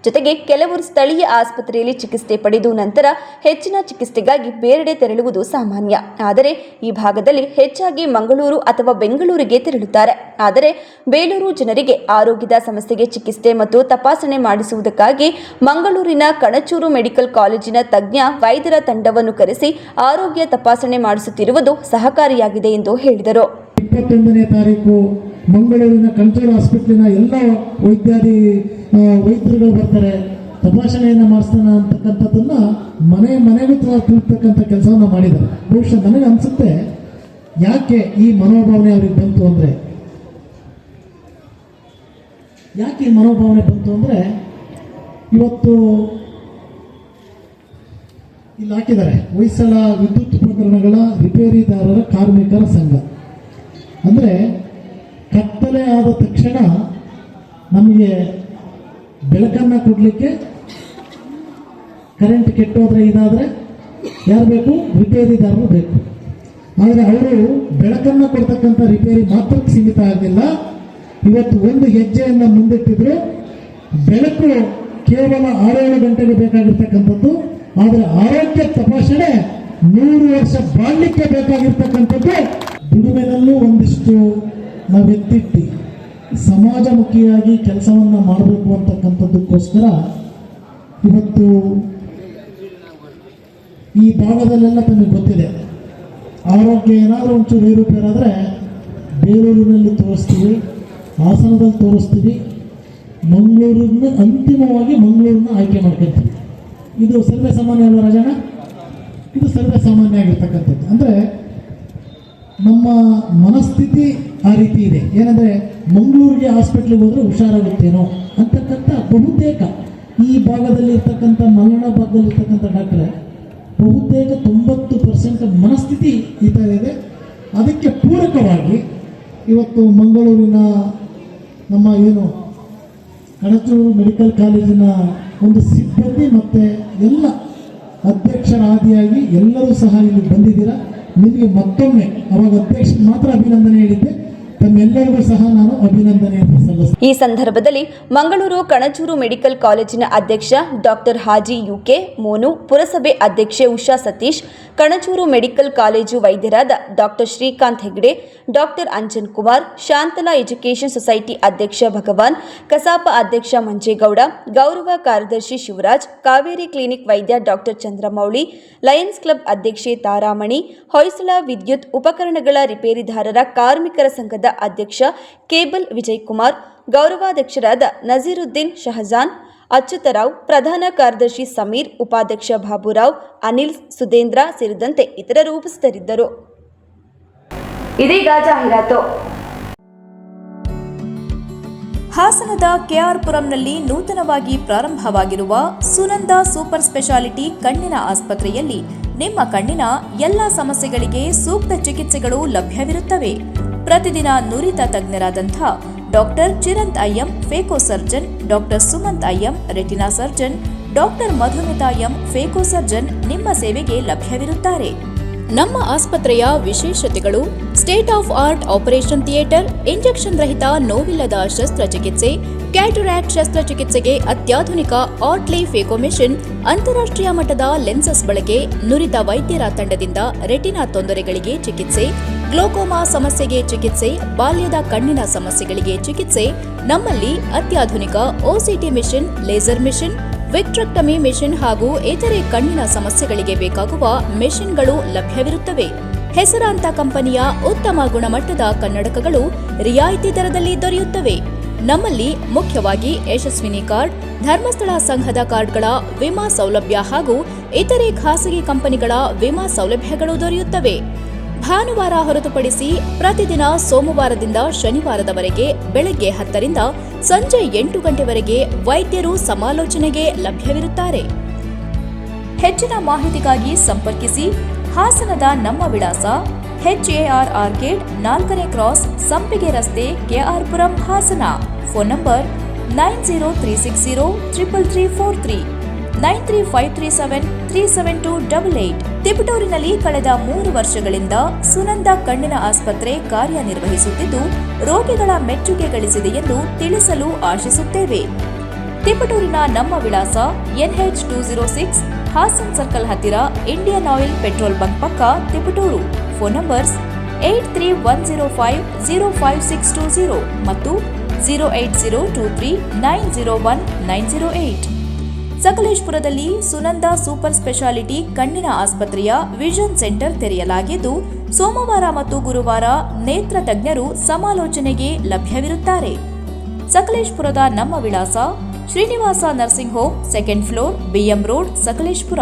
ಜೊತೆಗೆ ಕೆಲವರು ಸ್ಥಳೀಯ ಆಸ್ಪತ್ರೆಯಲ್ಲಿ ಚಿಕಿತ್ಸೆ ಪಡೆದು ನಂತರ ಹೆಚ್ಚಿನ ಚಿಕಿತ್ಸೆಗಾಗಿ ಬೇರೆಡೆ ತೆರಳುವುದು ಸಾಮಾನ್ಯ. ಆದರೆ ಈ ಭಾಗದಲ್ಲಿ ಹೆಚ್ಚಾಗಿ ಮಂಗಳೂರು ಅಥವಾ ಬೆಂಗಳೂರಿಗೆ ತೆರಳುತ್ತಾರೆ. ಆದರೆ ಬೇಲೂರು ಜನರಿಗೆ ಆರೋಗ್ಯದ ಸಮಸ್ಯೆಗೆ ಚಿಕಿತ್ಸೆ ಮತ್ತು ತಪಾಸಣೆ ಮಾಡಿಸುವುದಕ್ಕಾಗಿ ಮಂಗಳೂರಿನ ಕಣಚೂರು ಮೆಡಿಕಲ್ ಕಾಲೇಜಿನ ತಜ್ಞ ವೈದ್ಯರ ತಂಡವನ್ನು ಕರೆಸಿ ಆರೋಗ್ಯ ತಪಾಸಣೆ ಮಾಡಿಸುತ್ತಿರುವುದು ಸಹಕಾರಿಯಾಗಿದೆ ಎಂದು ಹೇಳಿದರು. 21ನೇ ತಾರೀಕು ಮಂಗಳೂರಿನ ಕಣಚೂರು ಹಾಸ್ಪಿಟಲಿನ ಎಲ್ಲ ವೈದ್ಯರುಗಳು ಬರ್ತಾರೆ, ತಪಾಸಣೆಯನ್ನು ಮಾಡಿಸ್ತಾನ ಅಂತಕ್ಕಂಥದ್ದನ್ನ ಮನೆಗೂ ತಿಳಿಸ್ತಕ್ಕಂಥ ಕೆಲಸವನ್ನು ಮಾಡಿದ್ದಾರೆ. ಬಹುಶಃ ನನಗೆ ಅನಿಸುತ್ತೆ, ಯಾಕೆ ಈ ಮನೋಭಾವನೆ ಅವ್ರಿಗೆ ಬಂತು ಅಂದರೆ ಇವತ್ತು ಇಲ್ಲಿ ಹಾಕಿದ್ದಾರೆ, ಹೊಯ್ಸಳ ವಿದ್ಯುತ್ ಉಪಕರಣಗಳ ರಿಪೇರಿದಾರರ ಕಾರ್ಮಿಕರ ಸಂಘ. ಅಂದರೆ ಕತ್ತಲೆ ಆದ ತಕ್ಷಣ ನಮಗೆ ಬೆಳಕನ್ನು ಕೊಡಲಿಕ್ಕೆ ಕರೆಂಟ್ ಕೆಟ್ಟೋದ್ರೆ ಇದಾದರೆ ಯಾರು ಬೇಕು? ರಿಪೇರಿದಾರರು ಬೇಕು. ಆದರೆ ಅವರು ಬೆಳಕನ್ನು ಕೊಡ್ತಕ್ಕಂಥ ರಿಪೇರಿ ಮಾತ್ರಕ್ಕೆ ಸೀಮಿತ ಆಗಲಿಲ್ಲ. ಇವತ್ತು ಒಂದು ಹೆಜ್ಜೆಯನ್ನು ಮುಂದಿಟ್ಟಿದ್ರು. ಬೆಳಕು ಕೇವಲ 6-7 ಗಂಟೆಗೆ ಬೇಕಾಗಿರ್ತಕ್ಕಂಥದ್ದು, ಆದರೆ ಆರೋಗ್ಯ ತಪಾಸಣೆ 100 ವರ್ಷ ಬಾಳ್ಲಿಕ್ಕೆ ಬೇಕಾಗಿರ್ತಕ್ಕಂಥದ್ದು. ದುಡಿಮೆನಲ್ಲೂ ಒಂದಿಷ್ಟು ನಾವು ಎತ್ತಿಟ್ಟು ಸಮಾಜಮುಖಿಯಾಗಿ ಕೆಲಸವನ್ನು ಮಾಡಬೇಕು ಅಂತಕ್ಕಂಥದ್ದಕ್ಕೋಸ್ಕರ ಇವತ್ತು ಈ ಭಾಗದಲ್ಲೆಲ್ಲ ತಮಗೆ ಗೊತ್ತಿದೆ, ಆರೋಗ್ಯ ಏನಾದರೂ ಒಂಚೂರು ಏರುಪೇರಾದರೆ ಬೇಲೂರಿನಲ್ಲಿ ತೋರಿಸ್ತೀವಿ, ಹಾಸನದಲ್ಲಿ ತೋರಿಸ್ತೀವಿ, ಅಂತಿಮವಾಗಿ ಮಂಗಳೂರನ್ನ ಆಯ್ಕೆ ಮಾಡ್ಕೊಳ್ತೀವಿ. ಇದು ಸರ್ವೇ ಸಾಮಾನ್ಯ ಅಲ್ವ ರಾಜಣ್ಣ? ಇದು ಸರ್ವೇ ಸಾಮಾನ್ಯ ಆಗಿರ್ತಕ್ಕಂಥದ್ದು. ಅಂದರೆ ನಮ್ಮ ಮನಸ್ಥಿತಿ ಆ ರೀತಿ ಇದೆ. ಏನಂದರೆ ಮಂಗಳೂರಿಗೆ ಹಾಸ್ಪಿಟ್ಲಿಗೆ ಹೋದರೆ ಹುಷಾರಾಗುತ್ತೇನೋ ಅಂತಕ್ಕಂಥ ಬಹುತೇಕ ಈ ಭಾಗದಲ್ಲಿ ಇರ್ತಕ್ಕಂಥ ಮಲೆನಾಡ ಭಾಗದಲ್ಲಿ ಇರ್ತಕ್ಕಂಥ ಡಾಕ್ಟ್ರೆ ಬಹುತೇಕ 90% ಮನಸ್ಥಿತಿ ಈ ಥರ ಇದೆ. ಅದಕ್ಕೆ ಪೂರಕವಾಗಿ ಇವತ್ತು ಮಂಗಳೂರಿನ ನಮ್ಮ ಕಣಚೂರು ಮೆಡಿಕಲ್ ಕಾಲೇಜಿನ ಒಂದು ಸಿಬ್ಬಂದಿ ಮತ್ತು ಎಲ್ಲ ಅಧ್ಯಕ್ಷರ ಆದಿಯಾಗಿ ಎಲ್ಲರೂ ಸಹ ಇಲ್ಲಿ ಬಂದಿದ್ದೀರಾ. ನಿಮಗೆ ಮತ್ತೊಮ್ಮೆ ಅವಾಗ ಅಧ್ಯಕ್ಷರಿಗೆ ಮಾತ್ರ ಅಭಿನಂದನೆ ಹೇಳಿದ್ದೆ, ತಮ್ಮೆಲ್ಲರಿಗೂ ಸಹ ನಾನು ಅಭಿನಂದನೆಯನ್ನು ಸಲ್ಲಿಸ್ತೇನೆ. ಈ ಸಂದರ್ಭದಲ್ಲಿ ಮಂಗಳೂರು ಕಣಚೂರು ಮೆಡಿಕಲ್ ಕಾಲೇಜಿನ ಅಧ್ಯಕ್ಷ ಡಾಕ್ಟರ್ ಹಾಜಿ ಯುಕೆ ಮೋನು, ಪುರಸಭೆ ಅಧ್ಯಕ್ಷೆ ಉಷಾ ಸತೀಶ್, ಕಣಚೂರು ಮೆಡಿಕಲ್ ಕಾಲೇಜು ವೈದ್ಯರಾದ doctor Shrikanth Hegde, doctor Anjan Kumar, Shantala education society ಅಧ್ಯಕ್ಷ ಭಗವಾನ್, ಕಸಾಪ ಅಧ್ಯಕ್ಷ ಮಂಜೇಗೌಡ, ಗೌರವ ಕಾರ್ಯದರ್ಶಿ ಶಿವರಾಜ್, ಕಾವೇರಿ ಕ್ಲಿನಿಕ್ ವೈದ್ಯ ಡಾಕ್ಟರ್ ಚಂದ್ರಮೌಳಿ, ಲಯನ್ಸ್ ಕ್ಲಬ್ ಅಧ್ಯಕ್ಷೆ ತಾರಾಮಣಿ, ಹೊಯ್ಸಳ ವಿದ್ಯುತ್ ಉಪಕರಣಗಳ ರಿಪೇರಿದಾರರ ಕಾರ್ಮಿಕರ ಸಂಘದ ಅಧ್ಯಕ್ಷ ಕೇಬಲ್ ವಿಜಯಕುಮಾರ್, ಗೌರವಾಧ್ಯಕ್ಷರಾದ ನಜೀರುದ್ದೀನ್ ಶಹಜಾನ್, ಅಚ್ಯುತರಾವ್, ಪ್ರಧಾನ ಕಾರ್ಯದರ್ಶಿ ಸಮೀರ್, ಉಪಾಧ್ಯಕ್ಷ ಬಾಬುರಾವ್, ಅನಿಲ್, ಸುಧೇಂದ್ರ ಸೇರಿದಂತೆ ಇತರರು ಉಪಸ್ಥಿತರಿದ್ದರು. ಇದೀಗ ಜಾಹೀರಾತು. ಹಾಸನದ ಕೆಆರ್ಪುರಂನಲ್ಲಿ ನೂತನವಾಗಿ ಪ್ರಾರಂಭವಾಗಿರುವ ಸುನಂದ ಸೂಪರ್ ಸ್ಪೆಷಾಲಿಟಿ ಕಣ್ಣಿನ ಆಸ್ಪತ್ರೆಯಲ್ಲಿ ನಿಮ್ಮ ಕಣ್ಣಿನ ಎಲ್ಲ ಸಮಸ್ಯೆಗಳಿಗೆ ಸೂಕ್ತ ಚಿಕಿತ್ಸೆಗಳು ಲಭ್ಯವಿರುತ್ತವೆ. ಪ್ರತಿದಿನ ನುರಿತ ತಜ್ಞರಾದಂಥ doctor Chiranth IM phaco surgeon, doctor Sumanth IM retina surgeon, doctor Madhumita M phaco surgeon ನಿಮ್ಮ ಸೇವೆಗೆ ಲಭ್ಯವಿರುತ್ತಾರೆ. ನಮ್ಮ ಆಸ್ಪತ್ರೆಯ ವಿಶೇಷತೆಗಳು: state of art operation theatre, injection ರಹಿತ ನೋವಿಲ್ಲದ ಶಸ್ತ್ರಚಿಕಿತ್ಸೆ, ಕ್ಯಾಟರಾಕ್ಟ್ ಶಸ್ತ್ರಚಿಕಿತ್ಸೆಗೆ ಅತ್ಯಾಧುನಿಕ ಆರ್ಟ್ಲಿ ಫೇಕೋ ಮೆಷಿನ್, ಅಂತಾರಾಷ್ಟ್ರೀಯ ಮಟ್ಟದ ಲೆನ್ಸಸ್ ಬಳಕೆ, ನುರಿತ ವೈದ್ಯರ ತಂಡದಿಂದ ರೆಟಿನಾ ತೊಂದರೆಗಳಿಗೆ ಚಿಕಿತ್ಸೆ, ಗ್ಲೋಕೋಮಾ ಸಮಸ್ಯೆಗೆ ಚಿಕಿತ್ಸೆ, ಬಾಲ್ಯದ ಕಣ್ಣಿನ ಸಮಸ್ಯೆಗಳಿಗೆ ಚಿಕಿತ್ಸೆ. ನಮ್ಮಲ್ಲಿ ಅತ್ಯಾಧುನಿಕ OCT machine, laser machine, vitrectomy machine ಹಾಗೂ ಇತರೆ ಕಣ್ಣಿನ ಸಮಸ್ಯೆಗಳಿಗೆ ಬೇಕಾಗುವ ಮೆಷಿನ್ಗಳು ಲಭ್ಯವಿರುತ್ತವೆ. ಹೆಸರಾಂತ ಕಂಪನಿಯ ಉತ್ತಮ ಗುಣಮಟ್ಟದ ಕನ್ನಡಕಗಳು ರಿಯಾಯಿತಿ ದರದಲ್ಲಿ ದೊರೆಯುತ್ತವೆ. ನಮ್ಮಲ್ಲಿ ಮುಖ್ಯವಾಗಿ ಯಶಸ್ವಿನಿ ಕಾರ್ಡ್, ಧರ್ಮಸ್ಥಳ ಸಂಘದ ಕಾರ್ಡ್ಗಳ ವಿಮಾ ಸೌಲಭ್ಯ ಹಾಗೂ ಇತರೆ ಖಾಸಗಿ ಕಂಪನಿಗಳ ವಿಮಾ ಸೌಲಭ್ಯಗಳು ದೊರೆಯುತ್ತವೆ. ಭಾನುವಾರ ಹೊರತುಪಡಿಸಿ ಪ್ರತಿದಿನ ಸೋಮವಾರದಿಂದ ಶನಿವಾರದವರೆಗೆ ಬೆಳಗ್ಗೆ 10 ರಿಂದ ಸಂಜೆ 8 ಗಂಟೆವರೆಗೆ ವೈದ್ಯರು ಸಮಾಲೋಚನೆಗೆ ಲಭ್ಯವಿರುತ್ತಾರೆ. ಹೆಚ್ಚಿನ ಮಾಹಿತಿಗಾಗಿ ಸಂಪರ್ಕಿಸಿ. ಹಾಸನದ ನಮ್ಮ ವಿಳಾಸ HAR ಆರ್ಕೇಡ್ 4ನೇ ಕ್ರಾಸ್, ಸಂಪಿಗೆ ರಸ್ತೆ, ಕೆಆರ್ಪುರಂ, ಹಾಸನ. Phone number 9036033343. 9353737288. ತಿಪಟೂರಿನಲ್ಲಿ ಕಳೆದ 3 ವರ್ಷಗಳಿಂದ ಸುನಂದ ಕಣ್ಣಿನ ಆಸ್ಪತ್ರೆ ಕಾರ್ಯನಿರ್ವಹಿಸುತ್ತಿದ್ದು ರೋಗಿಗಳ ಮೆಚ್ಚುಗೆ ಗಳಿಸಿದೆ ಎಂದು ತಿಳಿಸಲು ಆಶಿಸುತ್ತೇವೆ. ತಿಪಟೂರಿನ ನಮ್ಮ ವಿಳಾಸ NH 206 ಹಾಸನ್ ಸರ್ಕಲ್ ಹತ್ತಿರ ಇಂಡಿಯನ್ ಆಯಿಲ್ ಪೆಟ್ರೋಲ್ ಬಂಕ್ ಪಕ್ಕ ತಿಪಟೂರು. ಫೋನ್ ನಂಬರ್ಸ್ 8310505620 ಮತ್ತು 08023901908. ಸಕಲೇಶಪುರದಲ್ಲಿ ಸುನಂದ ಸೂಪರ್ ಸ್ಪೆಷಾಲಿಟಿ ಕಣ್ಣಿನ ಆಸ್ಪತ್ರೆಯ ವಿಷನ್ ಸೆಂಟರ್ ತೆರೆಯಲಾಗಿದ್ದು ಸೋಮವಾರ ಮತ್ತು ಗುರುವಾರ ನೇತ್ರ ತಜ್ಞರು ಸಮಾಲೋಚನೆಗೆ ಲಭ್ಯವಿರುತ್ತಾರೆ. ಸಕಲೇಶಪುರದ ನಮ್ಮ ವಿಳಾಸ Srinivasa nursing home, 2nd floor, BM road, Sakleshpur.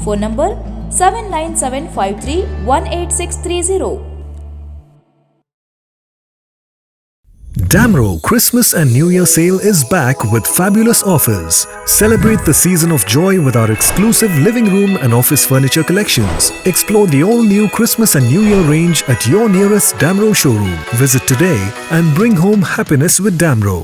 Phone number 7975318630. Damro Christmas and New Year sale is back with fabulous offers. Celebrate the season of joy with our exclusive living room and office furniture collections. Explore the all-new Christmas and New Year range at your nearest Damro showroom. Visit today and bring home happiness with Damro.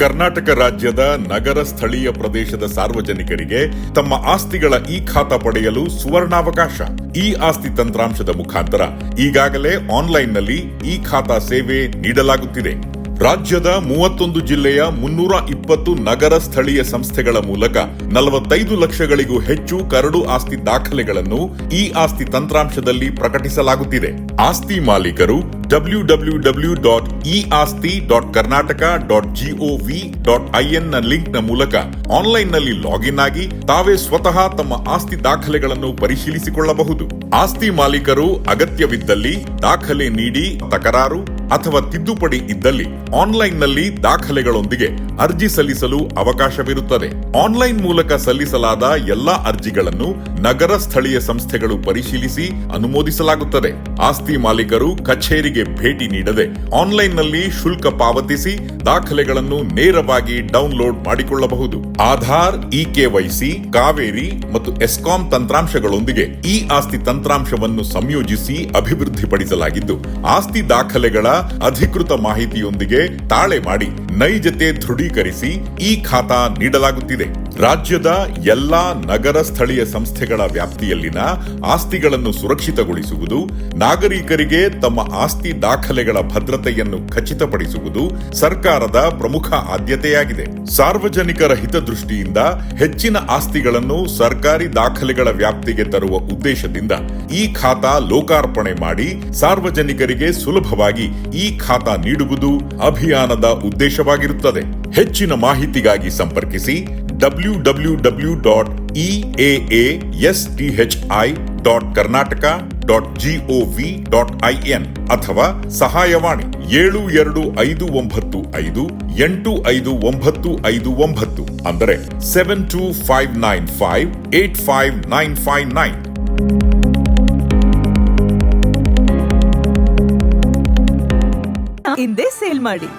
Karnataka ರಾಜ್ಯದ ನಗರ ಸ್ಥಳೀಯ ಪ್ರದೇಶದ ಸಾರ್ವಜನಿಕರಿಗೆ ತಮ್ಮ ಆಸ್ತಿಗಳ ಖಾತಾ ಪಡೆಯಲು ಸುವರ್ಣಾವಕಾಶ. ಆಸ್ತಿ ತಂತ್ರಾಂಶದ ಮುಖಾಂತರ ಈಗಾಗಲೇ ಆನ್ಲೈನ್ನಲ್ಲಿ ಖಾತಾ ಸೇವೆ ನೀಡಲಾಗುತ್ತಿದೆ. ರಾಜ್ಯದ 31 ಜಿಲ್ಲೆಯ 320 ನಗರ ಸ್ಥಳೀಯ ಸಂಸ್ಥೆಗಳ ಮೂಲಕ 45 ಲಕ್ಷಗಳಿಗೂ ಹೆಚ್ಚು ಕರಡು ಆಸ್ತಿ ದಾಖಲೆಗಳನ್ನು ಆಸ್ತಿ ತಂತ್ರಾಂಶದಲ್ಲಿ ಪ್ರಕಟಿಸಲಾಗುತ್ತಿದೆ. ಆಸ್ತಿ ಮಾಲೀಕರು www.easti.karnataka.gov.in ನ ಲಿಂಕ್ ನ ಮೂಲಕ ಆನ್ಲೈನ್ನಲ್ಲಿ ಲಾಗಿನ್ ಆಗಿ ತಾವೇ ಸ್ವತಃ ತಮ್ಮ ಆಸ್ತಿ ದಾಖಲೆಗಳನ್ನು ಪರಿಶೀಲಿಸಿಕೊಳ್ಳಬಹುದು. ಆಸ್ತಿ ಮಾಲೀಕರು ಅಗತ್ಯವಿದ್ದಲ್ಲಿ ದಾಖಲೆ ನೀಡಿ ತಕರಾರು ಅಥವಾ ತಿದ್ದುಪಡಿ ಇದ್ದಲ್ಲಿ ಆನ್ಲೈನ್ನಲ್ಲಿ ದಾಖಲೆಗಳೊಂದಿಗೆ ಅರ್ಜಿ ಸಲ್ಲಿಸಲು ಅವಕಾಶವಿರುತ್ತದೆ. ಆನ್ಲೈನ್ ಮೂಲಕ ಸಲ್ಲಿಸಲಾದ ಎಲ್ಲಾ ಅರ್ಜಿಗಳನ್ನು ನಗರ ಸ್ಥಳೀಯ ಸಂಸ್ಥೆಗಳು ಪರಿಶೀಲಿಸಿ ಅನುಮೋದಿಸಲಾಗುತ್ತದೆ. ಆಸ್ತಿ ಮಾಲೀಕರು ಕಚೇರಿಗೆ ಭೇಟಿ ನೀಡದೆ ಆನ್ಲೈನ್ನಲ್ಲಿ ಶುಲ್ಕ ಪಾವತಿಸಿ ದಾಖಲೆಗಳನ್ನು ನೇರವಾಗಿ ಡೌನ್ಲೋಡ್ ಮಾಡಿಕೊಳ್ಳಬಹುದು. ಆಧಾರ್, KYC, ಕಾವೇರಿ ಮತ್ತು ಎಸ್ಕಾಂ ತಂತ್ರಾಂಶಗಳೊಂದಿಗೆ ಆಸ್ತಿ ತಂತ್ರಾಂಶವನ್ನು ಸಂಯೋಜಿಸಿ ಅಭಿವೃದ್ಧಿಪಡಿಸಲಾಗಿದ್ದು ಆಸ್ತಿ ದಾಖಲೆಗಳ ಅಧಿಕೃತ ಮಾಹಿತಿಯೊಂದಿಗೆ ತಾಳೆ ಮಾಡಿ ನೈಜತೆ ದೃಢೀಕರಿಸಿ ಖಾತಾ ನೀಡಲಾಗುತ್ತಿದೆ. ರಾಜ್ಯದ ಎಲ್ಲಾ ನಗರ ಸ್ಥಳೀಯ ಸಂಸ್ಥೆಗಳ ವ್ಯಾಪ್ತಿಯಲ್ಲಿನ ಆಸ್ತಿಗಳನ್ನು ಸುರಕ್ಷಿತಗೊಳಿಸುವುದು, ನಾಗರಿಕರಿಗೆ ತಮ್ಮ ಆಸ್ತಿ ದಾಖಲೆಗಳ ಭದ್ರತೆಯನ್ನು ಖಚಿತಪಡಿಸುವುದು ಸರ್ಕಾರದ ಪ್ರಮುಖ ಆದ್ಯತೆಯಾಗಿದೆ. ಸಾರ್ವಜನಿಕರ ಹಿತದೃಷ್ಟಿಯಿಂದ ಹೆಚ್ಚಿನ ಆಸ್ತಿಗಳನ್ನು ಸರ್ಕಾರಿ ದಾಖಲೆಗಳ ವ್ಯಾಪ್ತಿಗೆ ತರುವ ಉದ್ದೇಶದಿಂದ ಖಾತಾ ಲೋಕಾರ್ಪಣೆ ಮಾಡಿ ಸಾರ್ವಜನಿಕರಿಗೆ ಸುಲಭವಾಗಿ ಖಾತಾ ನೀಡುವುದು ಅಭಿಯಾನದ ಉದ್ದೇಶವಾಗಿರುತ್ತದೆ. ಹೆಚ್ಚಿನ ಮಾಹಿತಿಗಾಗಿ ಸಂಪರ್ಕಿಸಿ www.easti.karnataka.gov.in ಅಥವಾ ಸಹಾಯವಾಣಿ 7259585959 ಅಂದರೆ 7259585959. ಹಿಂದೆ ಸೇಲ್ ಮಾಡಿ.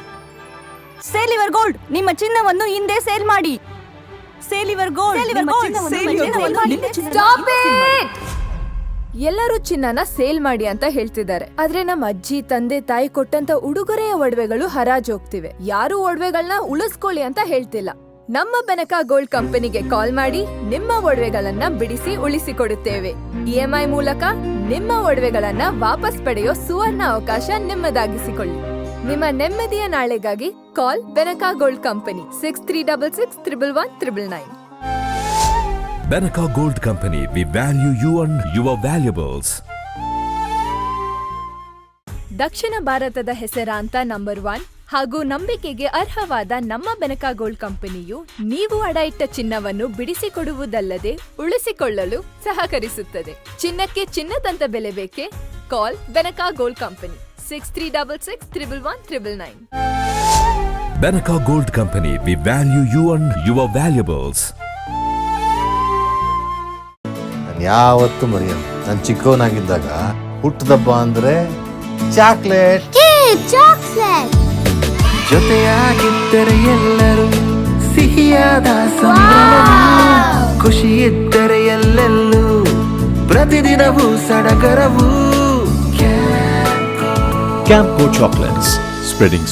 ಸೇಲಿವರ್ ಗೋಲ್ಡ್ ನಿಮ್ಮ ಚಿನ್ನವನ್ನು ಹಿಂದೆ ಸೇಲ್ ಮಾಡಿ. ಸೇಲಿವರ್ ಗೋಲ್ಡ್ ಎಲ್ಲರೂ ಚಿನ್ನನ ಸೇಲ್ ಮಾಡಿ ಅಂತ ಹೇಳ್ತಿದ್ದಾರೆ. ಆದ್ರೆ ನಮ್ಮ ಅಜ್ಜಿ, ತಂದೆ, ತಾಯಿ ಕೊಟ್ಟಂತ ಉಡುಗೊರೆಯ ಒಡವೆಗಳು ಹರಾಜ್ ಹೋಗ್ತಿವೆ. ಯಾರು ಒಡವೆಗಳನ್ನ ಉಳಿಸ್ಕೊಳ್ಳಿ ಅಂತ ಹೇಳ್ತಿಲ್ಲ. ನಮ್ಮ ಬೆನಕಾ ಗೋಲ್ಡ್ ಕಂಪನಿಗೆ ಕಾಲ್ ಮಾಡಿ ನಿಮ್ಮ ಒಡವೆಗಳನ್ನ ಬಿಡಿಸಿ ಉಳಿಸಿಕೊಡುತ್ತೇವೆ. EMI ಮೂಲಕ ನಿಮ್ಮ ಒಡವೆಗಳನ್ನ ವಾಪಸ್ ಪಡೆಯೋ ಸುವರ್ಣ ಅವಕಾಶ ನಿಮ್ಮದಾಗಿಸಿಕೊಳ್ಳಿ. ನಿಮ್ಮ ನೆಮ್ಮದಿಯ ನಾಳೆಗಾಗಿ call Benaka gold company 6366111199. Benaka Gold Company, we value you and your valuables. ದಕ್ಷಿಣ ಭಾರತದ ಹೆಸರಾಂತ ನಂಬರ್ 1 ಹಾಗೂ ನಂಬಿಕೆಗೆ ಅರ್ಹವಾದ ನಮ್ಮ ಬೆನಕಾ ಗೋಲ್ಡ್ ಕಂಪನಿಯು ನೀವು ಅಡ ಇಟ್ಟ ಚಿನ್ನವನ್ನು ಬಿಡಿಸಿಕೊಡುವುದಲ್ಲದೆ ಉಳಿಸಿಕೊಳ್ಳಲು ಸಹಕರಿಸುತ್ತದೆ. ಚಿನ್ನಕ್ಕೆ ಚಿನ್ನದಂತ ಬೆಲೆ ಬೇಕೆ? Call Benaka gold company 6366111199. Benaka Gold Company, we value you and your valuables. ಯಾವತ್ತು ಮರೆಯಲ್ಲ, ನಾನು ಚಿಕ್ಕವನಾಗಿದ್ದಾಗ ಹುಟ್ಟದಬ್ಬ ಅಂದ್ರೆ ಚಾಕ್ಲೇಟ್. ಜೊತೆಯಾಗಿದ್ದರೆ ಎಲ್ಲರೂ ಸಿಹಿಯಾದ ಸಂಭ್ರಮ, ಖುಷಿ ಇದ್ದರೆ ಎಲ್ಲೆಲ್ಲೂ ಪ್ರತಿದಿನವೂ ಸಡಗರವು. Camco Chocolates, spreading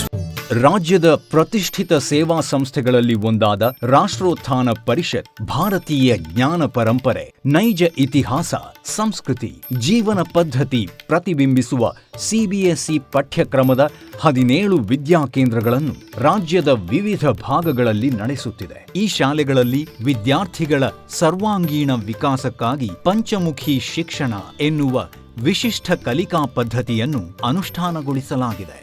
ರಾಜ್ಯದ ಪ್ರತಿಷ್ಠಿತ ಸೇವಾ ಸಂಸ್ಥೆಗಳಲ್ಲಿ ಒಂದಾದ ರಾಷ್ಟ್ರೋತ್ಥಾನ ಪರಿಷತ್ ಭಾರತೀಯ ಜ್ಞಾನ ಪರಂಪರೆ, ನೈಜ ಇತಿಹಾಸ, ಸಂಸ್ಕೃತಿ, ಜೀವನ ಪದ್ಧತಿ ಪ್ರತಿಬಿಂಬಿಸುವ ಸಿಬಿಎಸ್ಇ ಪಠ್ಯಕ್ರಮದ 17 ವಿದ್ಯಾಕೇಂದ್ರಗಳನ್ನು ರಾಜ್ಯದ ವಿವಿಧ ಭಾಗಗಳಲ್ಲಿ ನಡೆಸುತ್ತಿದೆ. ಈ ಶಾಲೆಗಳಲ್ಲಿ ವಿದ್ಯಾರ್ಥಿಗಳ ಸರ್ವಾಂಗೀಣ ವಿಕಾಸಕ್ಕಾಗಿ ಪಂಚಮುಖಿ ಶಿಕ್ಷಣ ಎನ್ನುವ ವಿಶಿಷ್ಟ ಕಲಿಕಾ ಪದ್ಧತಿಯನ್ನು ಅನುಷ್ಠಾನಗೊಳಿಸಲಾಗಿದೆ.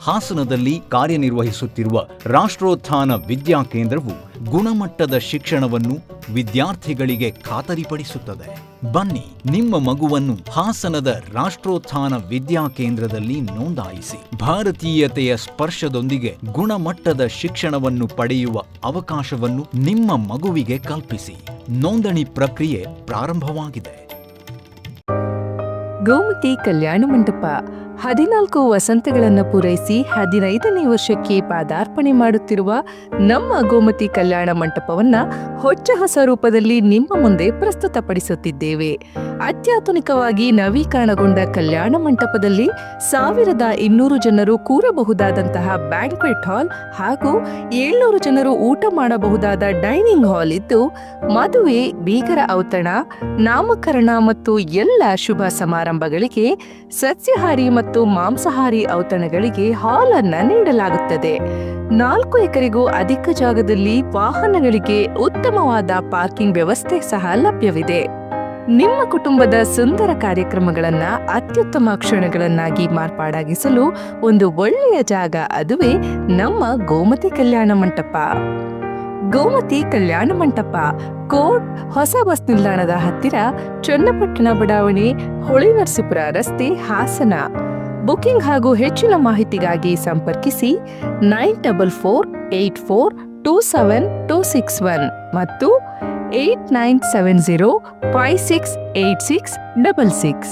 ಹಾಸನದಲ್ಲಿ ಕಾರ್ಯನಿರ್ವಹಿಸುತ್ತಿರುವ ರಾಷ್ಟ್ರೋತ್ಥಾನ ವಿದ್ಯಾಕೇಂದ್ರವು ಗುಣಮಟ್ಟದ ಶಿಕ್ಷಣವನ್ನು ವಿದ್ಯಾರ್ಥಿಗಳಿಗೆ ಖಾತರಿಪಡಿಸುತ್ತದೆ. ಬನ್ನಿ, ನಿಮ್ಮ ಮಗುವನ್ನು ಹಾಸನದ ರಾಷ್ಟ್ರೋತ್ಥಾನ ವಿದ್ಯಾಕೇಂದ್ರದಲ್ಲಿ ನೋಂದಾಯಿಸಿ ಭಾರತೀಯತೆಯ ಸ್ಪರ್ಶದೊಂದಿಗೆ ಗುಣಮಟ್ಟದ ಶಿಕ್ಷಣವನ್ನು ಪಡೆಯುವ ಅವಕಾಶವನ್ನು ನಿಮ್ಮ ಮಗುವಿಗೆ ಕಲ್ಪಿಸಿ. ನೋಂದಣಿ ಪ್ರಕ್ರಿಯೆ ಪ್ರಾರಂಭವಾಗಿದೆ. ಗೋಮತಿ ಕಲ್ಯಾಣ ಮಂಟಪ 14 ವಸಂತಗಳನ್ನು ಪೂರೈಸಿ 15ನೇ ವರ್ಷಕ್ಕೆ ಪಾದಾರ್ಪಣೆ ಮಾಡುತ್ತಿರುವ ನಮ್ಮ ಗೋಮತಿ ಕಲ್ಯಾಣ ಮಂಟಪವನ್ನ ಹೊಚ್ಚ ಹೊಸ ರೂಪದಲ್ಲಿ ನಿಮ್ಮ ಮುಂದೆ ಪ್ರಸ್ತುತಪಡಿಸುತ್ತಿದ್ದೇವೆ. ಅತ್ಯಾಧುನಿಕವಾಗಿ ನವೀಕರಣಗೊಂಡ ಕಲ್ಯಾಣ ಮಂಟಪದಲ್ಲಿ 1200 ಜನರು ಕೂರಬಹುದಾದಂತಹ ಬ್ಯಾಂಕ್ವೆಟ್ ಹಾಲ್ ಹಾಗೂ 700 ಜನರು ಊಟ ಮಾಡಬಹುದಾದ ಡೈನಿಂಗ್ ಹಾಲ್ ಇದ್ದು, ಮದುವೆ, ಬೀಗರ ಔತಣ, ನಾಮಕರಣ ಮತ್ತು ಎಲ್ಲ ಶುಭ ಸಮಾರಂಭಗಳಿಗೆ ಸಸ್ಯಾಹಾರಿ ಮತ್ತು ಮಾಂಸಾಹಾರಿ ಔತಣಗಳಿಗೆ ಹಾಲ್ ಅನ್ನ ನೀಡಲಾಗುತ್ತದೆ. 4 ಎಕರೆಗೂ ಅಧಿಕ ಜಾಗದಲ್ಲಿ ವಾಹನಗಳಿಗೆ ಉತ್ತಮವಾದ ಪಾರ್ಕಿಂಗ್ ವ್ಯವಸ್ಥೆ ಸಹ ಲಭ್ಯವಿದೆ. ನಿಮ್ಮ ಕುಟುಂಬದ ಸುಂದರ ಕಾರ್ಯಕ್ರಮಗಳನ್ನ ಅತ್ಯುತ್ತಮ ಕ್ಷಣಗಳನ್ನಾಗಿ ಮಾರ್ಪಾಡಾಗಿಸಲು ಒಂದು ಒಳ್ಳೆಯ ಜಾಗ, ಅದುವೇ ನಮ್ಮ ಗೋಮತಿ ಕಲ್ಯಾಣ ಮಂಟಪ. ಗೋಮತಿ ಕಲ್ಯಾಣ ಮಂಟಪ, ಕೋಟ್ ಹೊಸ ಬಸ್ ನಿಲ್ದಾಣದ ಹತ್ತಿರ, ಚನ್ನಪಟ್ಟಣ ಬಡಾವಣೆ, ಹೊಳೆನರಸೀಪುರ ರಸ್ತೆ, ಹಾಸನ. ಬುಕಿಂಗ್ ಹಾಗೂ ಹೆಚ್ಚಿನ ಮಾಹಿತಿಗಾಗಿ ಸಂಪರ್ಕಿಸಿ 9484827261 ಮತ್ತು 8970568666.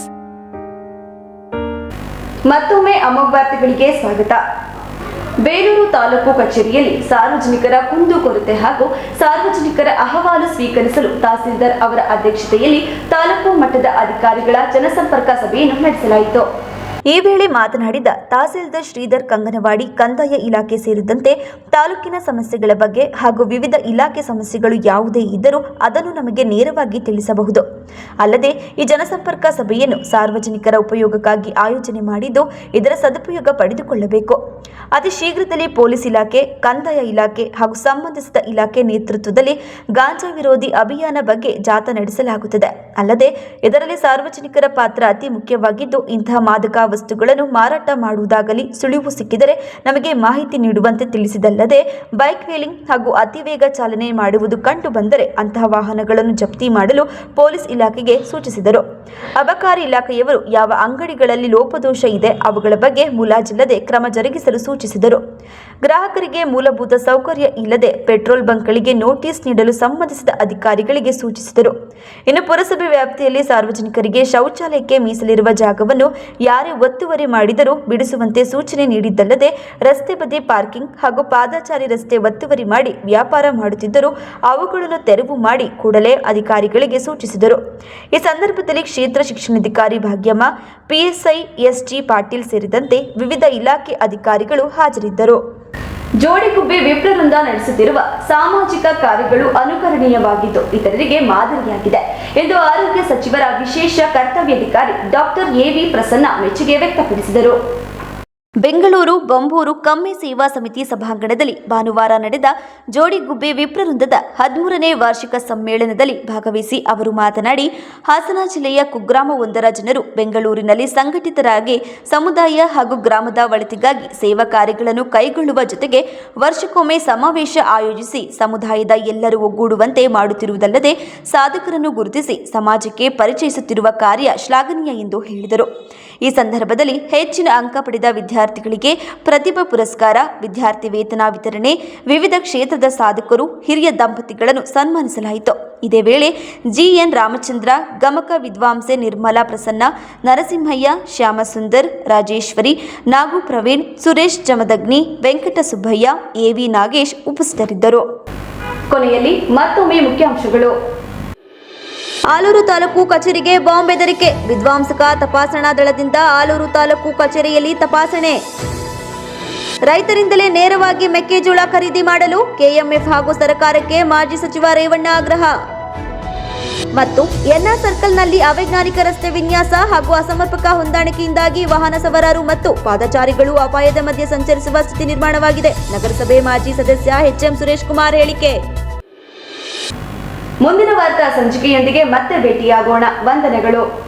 ಮತ್ತೊಮ್ಮೆ ಅಮೋಘ ವಾರ್ತೆಗಳಿಗೆ ಸ್ವಾಗತ. ಬೇಲೂರು ತಾಲೂಕು ಕಚೇರಿಯಲ್ಲಿ ಸಾರ್ವಜನಿಕರ ಕುಂದುಕೊರತೆ ಹಾಗೂ ಸಾರ್ವಜನಿಕರ ಅಹವಾಲು ಸ್ವೀಕರಿಸಲು ತಹಸೀಲ್ದಾರ್ ಅವರ ಅಧ್ಯಕ್ಷತೆಯಲ್ಲಿ ತಾಲೂಕು ಮಟ್ಟದ ಅಧಿಕಾರಿಗಳ ಜನಸಂಪರ್ಕ ಸಭೆಯನ್ನು ನಡೆಸಲಾಯಿತು. ಈ ವೇಳೆ ಮಾತನಾಡಿದ ತಹಸೀಲ್ದಾರ್ ಶ್ರೀಧರ್ ಕಂಗನವಾಡಿ, ಕಂದಾಯ ಇಲಾಖೆ ಸೇರಿದಂತೆ ತಾಲೂಕಿನ ಸಮಸ್ಯೆಗಳ ಬಗ್ಗೆ ಹಾಗೂ ವಿವಿಧ ಇಲಾಖೆ ಸಮಸ್ಯೆಗಳು ಯಾವುದೇ ಇದ್ದರೂ ಅದನ್ನು ನಮಗೆ ನೇರವಾಗಿ ತಿಳಿಸಬಹುದು. ಅಲ್ಲದೆ ಈ ಜನಸಂಪರ್ಕ ಸಭೆಯನ್ನು ಸಾರ್ವಜನಿಕರ ಉಪಯೋಗಕ್ಕಾಗಿ ಆಯೋಜನೆ ಮಾಡಿದ್ದು, ಇದರ ಸದುಪಯೋಗ ಪಡೆದುಕೊಳ್ಳಬೇಕು. ಅತಿ ಶೀಘ್ರದಲ್ಲಿ ಪೊಲೀಸ್ ಇಲಾಖೆ, ಕಂದಾಯ ಇಲಾಖೆ ಹಾಗೂ ಸಂಬಂಧಿಸಿದ ಇಲಾಖೆ ನೇತೃತ್ವದಲ್ಲಿ ಗಾಂಜಾ ವಿರೋಧಿ ಅಭಿಯಾನ ಬಗ್ಗೆ ಜಾಥಾ ನಡೆಸಲಾಗುತ್ತದೆ. ಅಲ್ಲದೆ ಇದರಲ್ಲಿ ಸಾರ್ವಜನಿಕರ ಪಾತ್ರ ಅತಿ ಮುಖ್ಯವಾಗಿದ್ದು, ಇಂತಹ ಮಾದಕ ವಸ್ತುಗಳನ್ನು ಮಾರಾಟ ಮಾಡುವುದಾಗಲಿ ಸುಳಿವು ಸಿಕ್ಕಿದರೆ ನಮಗೆ ಮಾಹಿತಿ ನೀಡುವಂತೆ ತಿಳಿಸಿದಲ್ಲದೆ, ಬೈಕ್ ವೇಲಿಂಗ್ ಹಾಗೂ ಅತಿವೇಗ ಚಾಲನೆ ಮಾಡುವುದು ಕಂಡು ಬಂದರೆ ಅಂತಹ ವಾಹನಗಳನ್ನು ಜಪ್ತಿ ಮಾಡಲು ಪೊಲೀಸ್ ಇಲಾಖೆಗೆ ಸೂಚಿಸಿದರು. ಅಬಕಾರಿ ಇಲಾಖೆಯವರು ಯಾವ ಅಂಗಡಿಗಳಲ್ಲಿ ಲೋಪದೋಷ ಇದೆ ಅವುಗಳ ಬಗ್ಗೆ ಮುಲಾಜಿಲ್ಲದೆ ಕ್ರಮ ಜರುಗಿಸಲು ಸೂಚಿಸಿದರು. ಗ್ರಾಹಕರಿಗೆ ಮೂಲಭೂತ ಸೌಕರ್ಯ ಇಲ್ಲದೆ ಪೆಟ್ರೋಲ್ ಬಂಕ್ಗಳಿಗೆ ನೋಟಿಸ್ ನೀಡಲು ಸಂಬಂಧಿಸಿದ ಅಧಿಕಾರಿಗಳಿಗೆ ಸೂಚಿಸಿದರು. ಇನ್ನು ಪುರಸಭೆ ವ್ಯಾಪ್ತಿಯಲ್ಲಿ ಸಾರ್ವಜನಿಕರಿಗೆ ಶೌಚಾಲಯಕ್ಕೆ ಮೀಸಲಿರುವ ಜಾಗವನ್ನು ಯಾರೇ ಒತ್ತುವರಿ ಮಾಡಿದರೂ ಬಿಡಿಸುವಂತೆ ಸೂಚನೆ ನೀಡಿದ್ದಲ್ಲದೆ, ರಸ್ತೆ ಬದಿ ಪಾರ್ಕಿಂಗ್ ಹಾಗೂ ಪಾದಚಾರಿ ರಸ್ತೆ ಒತ್ತುವರಿ ಮಾಡಿ ವ್ಯಾಪಾರ ಮಾಡುತ್ತಿದ್ದರೂ ಅವುಗಳನ್ನು ತೆರವು ಮಾಡಿ ಕೂಡಲೇ ಅಧಿಕಾರಿಗಳಿಗೆ ಸೂಚಿಸಿದರು. ಈ ಸಂದರ್ಭದಲ್ಲಿ ಕ್ಷೇತ್ರ ಶಿಕ್ಷಣಾಧಿಕಾರಿ ಭಾಗ್ಯಮ್ಮ, ಪಿಎಸ್ಐ ಎಸ್ಜಿ ಪಾಟೀಲ್ ಸೇರಿದಂತೆ ವಿವಿಧ ಇಲಾಖೆ ಅಧಿಕಾರಿಗಳು ಹಾಜರಿದ್ದರು. ಜೋಡಿಗುಬ್ಬೆ ವಿಪ್ರವೃಂದ ನಡೆಸುತ್ತಿರುವ ಸಾಮಾಜಿಕ ಕಾರ್ಯಗಳು ಅನುಕರಣೀಯವಾಗಿದ್ದು ಇತರರಿಗೆ ಮಾದರಿಯಾಗಿದೆ ಎಂದು ಆರೋಗ್ಯ ಸಚಿವರ ವಿಶೇಷ ಕರ್ತವ್ಯಾಧಿಕಾರಿ ಡಾಕ್ಟರ್ ಎವಿ ಪ್ರಸನ್ನ ಮೆಚ್ಚುಗೆ ವ್ಯಕ್ತಪಡಿಸಿದರು. ಬೆಂಗಳೂರು ಬೊಂಬೂರು ಕಮ್ಮೆ ಸೇವಾ ಸಮಿತಿ ಸಭಾಂಗಣದಲ್ಲಿ ಭಾನುವಾರ ನಡೆದ ಜೋಡಿಗುಬ್ಬೆ ವಿಪ್ರವೃಂದದ 13ನೇ ವಾರ್ಷಿಕ ಸಮ್ಮೇಳನದಲ್ಲಿ ಭಾಗವಹಿಸಿ ಅವರು ಮಾತನಾಡಿ, ಹಾಸನ ಜಿಲ್ಲೆಯ ಕುಗ್ರಾಮವೊಂದರ ಜನರು ಬೆಂಗಳೂರಿನಲ್ಲಿ ಸಂಘಟಿತರಾಗಿ ಸಮುದಾಯ ಹಾಗೂ ಗ್ರಾಮದ ಒಳಿತಿಗಾಗಿ ಸೇವಾ ಕಾರ್ಯಗಳನ್ನು ಕೈಗೊಳ್ಳುವ ಜೊತೆಗೆ ವರ್ಷಕ್ಕೊಮ್ಮೆ ಸಮಾವೇಶ ಆಯೋಜಿಸಿ ಸಮುದಾಯದ ಎಲ್ಲರೂ ಒಗ್ಗೂಡುವಂತೆ ಮಾಡುತ್ತಿರುವುದಲ್ಲದೆ ಸಾಧಕರನ್ನು ಗುರುತಿಸಿ ಸಮಾಜಕ್ಕೆ ಪರಿಚಯಿಸುತ್ತಿರುವ ಕಾರ್ಯ ಶ್ಲಾಘನೀಯ ಎಂದು ಹೇಳಿದರು. ಈ ಸಂದರ್ಭದಲ್ಲಿ ಹೆಚ್ಚಿನ ಅಂಕ ಪಡೆದ ವಿದ್ಯಾರ್ಥಿಗಳಿಗೆ ಪ್ರತಿಭಾ ಪುರಸ್ಕಾರ, ವಿದ್ಯಾರ್ಥಿ ವೇತನ ವಿತರಣೆ, ವಿವಿಧ ಕ್ಷೇತ್ರದ ಸಾಧಕರು, ಹಿರಿಯ ದಂಪತಿಗಳನ್ನು ಸನ್ಮಾನಿಸಲಾಯಿತು. ಇದೇ ವೇಳೆ ಜಿಎನ್ ರಾಮಚಂದ್ರ, ಗಮಕ ವಿದ್ವಾಂಸೆ ನಿರ್ಮಲಾ ಪ್ರಸನ್ನ, ನರಸಿಂಹಯ್ಯ, ಶ್ಯಾಮಸುಂದರ್, ರಾಜೇಶ್ವರಿ, ನಾಗು ಪ್ರವೀಣ್, ಸುರೇಶ್ ಜಮದಗ್ನಿ, ವೆಂಕಟ ಸುಬ್ಬಯ್ಯ, ಎವಿ ನಾಗೇಶ್ ಉಪಸ್ಥಿತರಿದ್ದರು. ಕೊನೆಯಲ್ಲಿ ಮತ್ತೊಮ್ಮೆ ಮುಖ್ಯಾಂಶಗಳು. ಆಲೂರು ತಾಲೂಕು ಕಚೇರಿಗೆ ಬಾಂಬ್ ಬೆದರಿಕೆ. ವಿಧ್ವಂಸಕ ತಪಾಸಣಾ ದಳದಿಂದ ಆಲೂರು ತಾಲೂಕು ಕಚೇರಿಯಲ್ಲಿ ತಪಾಸಣೆ. ರೈತರಿಂದಲೇ ನೇರವಾಗಿ ಮೆಕ್ಕೆಜೋಳ ಖರೀದಿ ಮಾಡಲು ಕೆಎಂಎಫ್ ಹಾಗೂ ಸರ್ಕಾರಕ್ಕೆ ಮಾಜಿ ಸಚಿವ ರೇವಣ್ಣ ಆಗ್ರಹ. ಮತ್ತು ಎನ್ಆರ್ ಸರ್ಕಲ್ನಲ್ಲಿ ಅವೈಜ್ಞಾನಿಕ ರಸ್ತೆ ವಿನ್ಯಾಸ ಹಾಗೂ ಅಸಮರ್ಪಕ ಹೊಂದಾಣಿಕೆಯಿಂದಾಗಿ ವಾಹನ ಸವಾರರು ಮತ್ತು ಪಾದಚಾರಿಗಳು ಅಪಾಯದ ಮಧ್ಯೆ ಸಂಚರಿಸುವ ಸ್ಥಿತಿ ನಿರ್ಮಾಣವಾಗಿದೆ. ನಗರಸಭೆ ಮಾಜಿ ಸದಸ್ಯ ಎಚ್ಎಂ ಸುರೇಶ್ ಕುಮಾರ್ ಹೇಳಿಕೆ. ಮುಂದಿನ ವಾರ್ತಾ ಸಂಚಿಕೆಯೊಂದಿಗೆ ಮತ್ತೆ ಭೇಟಿಯಾಗೋಣ. ವಂದನೆಗಳು.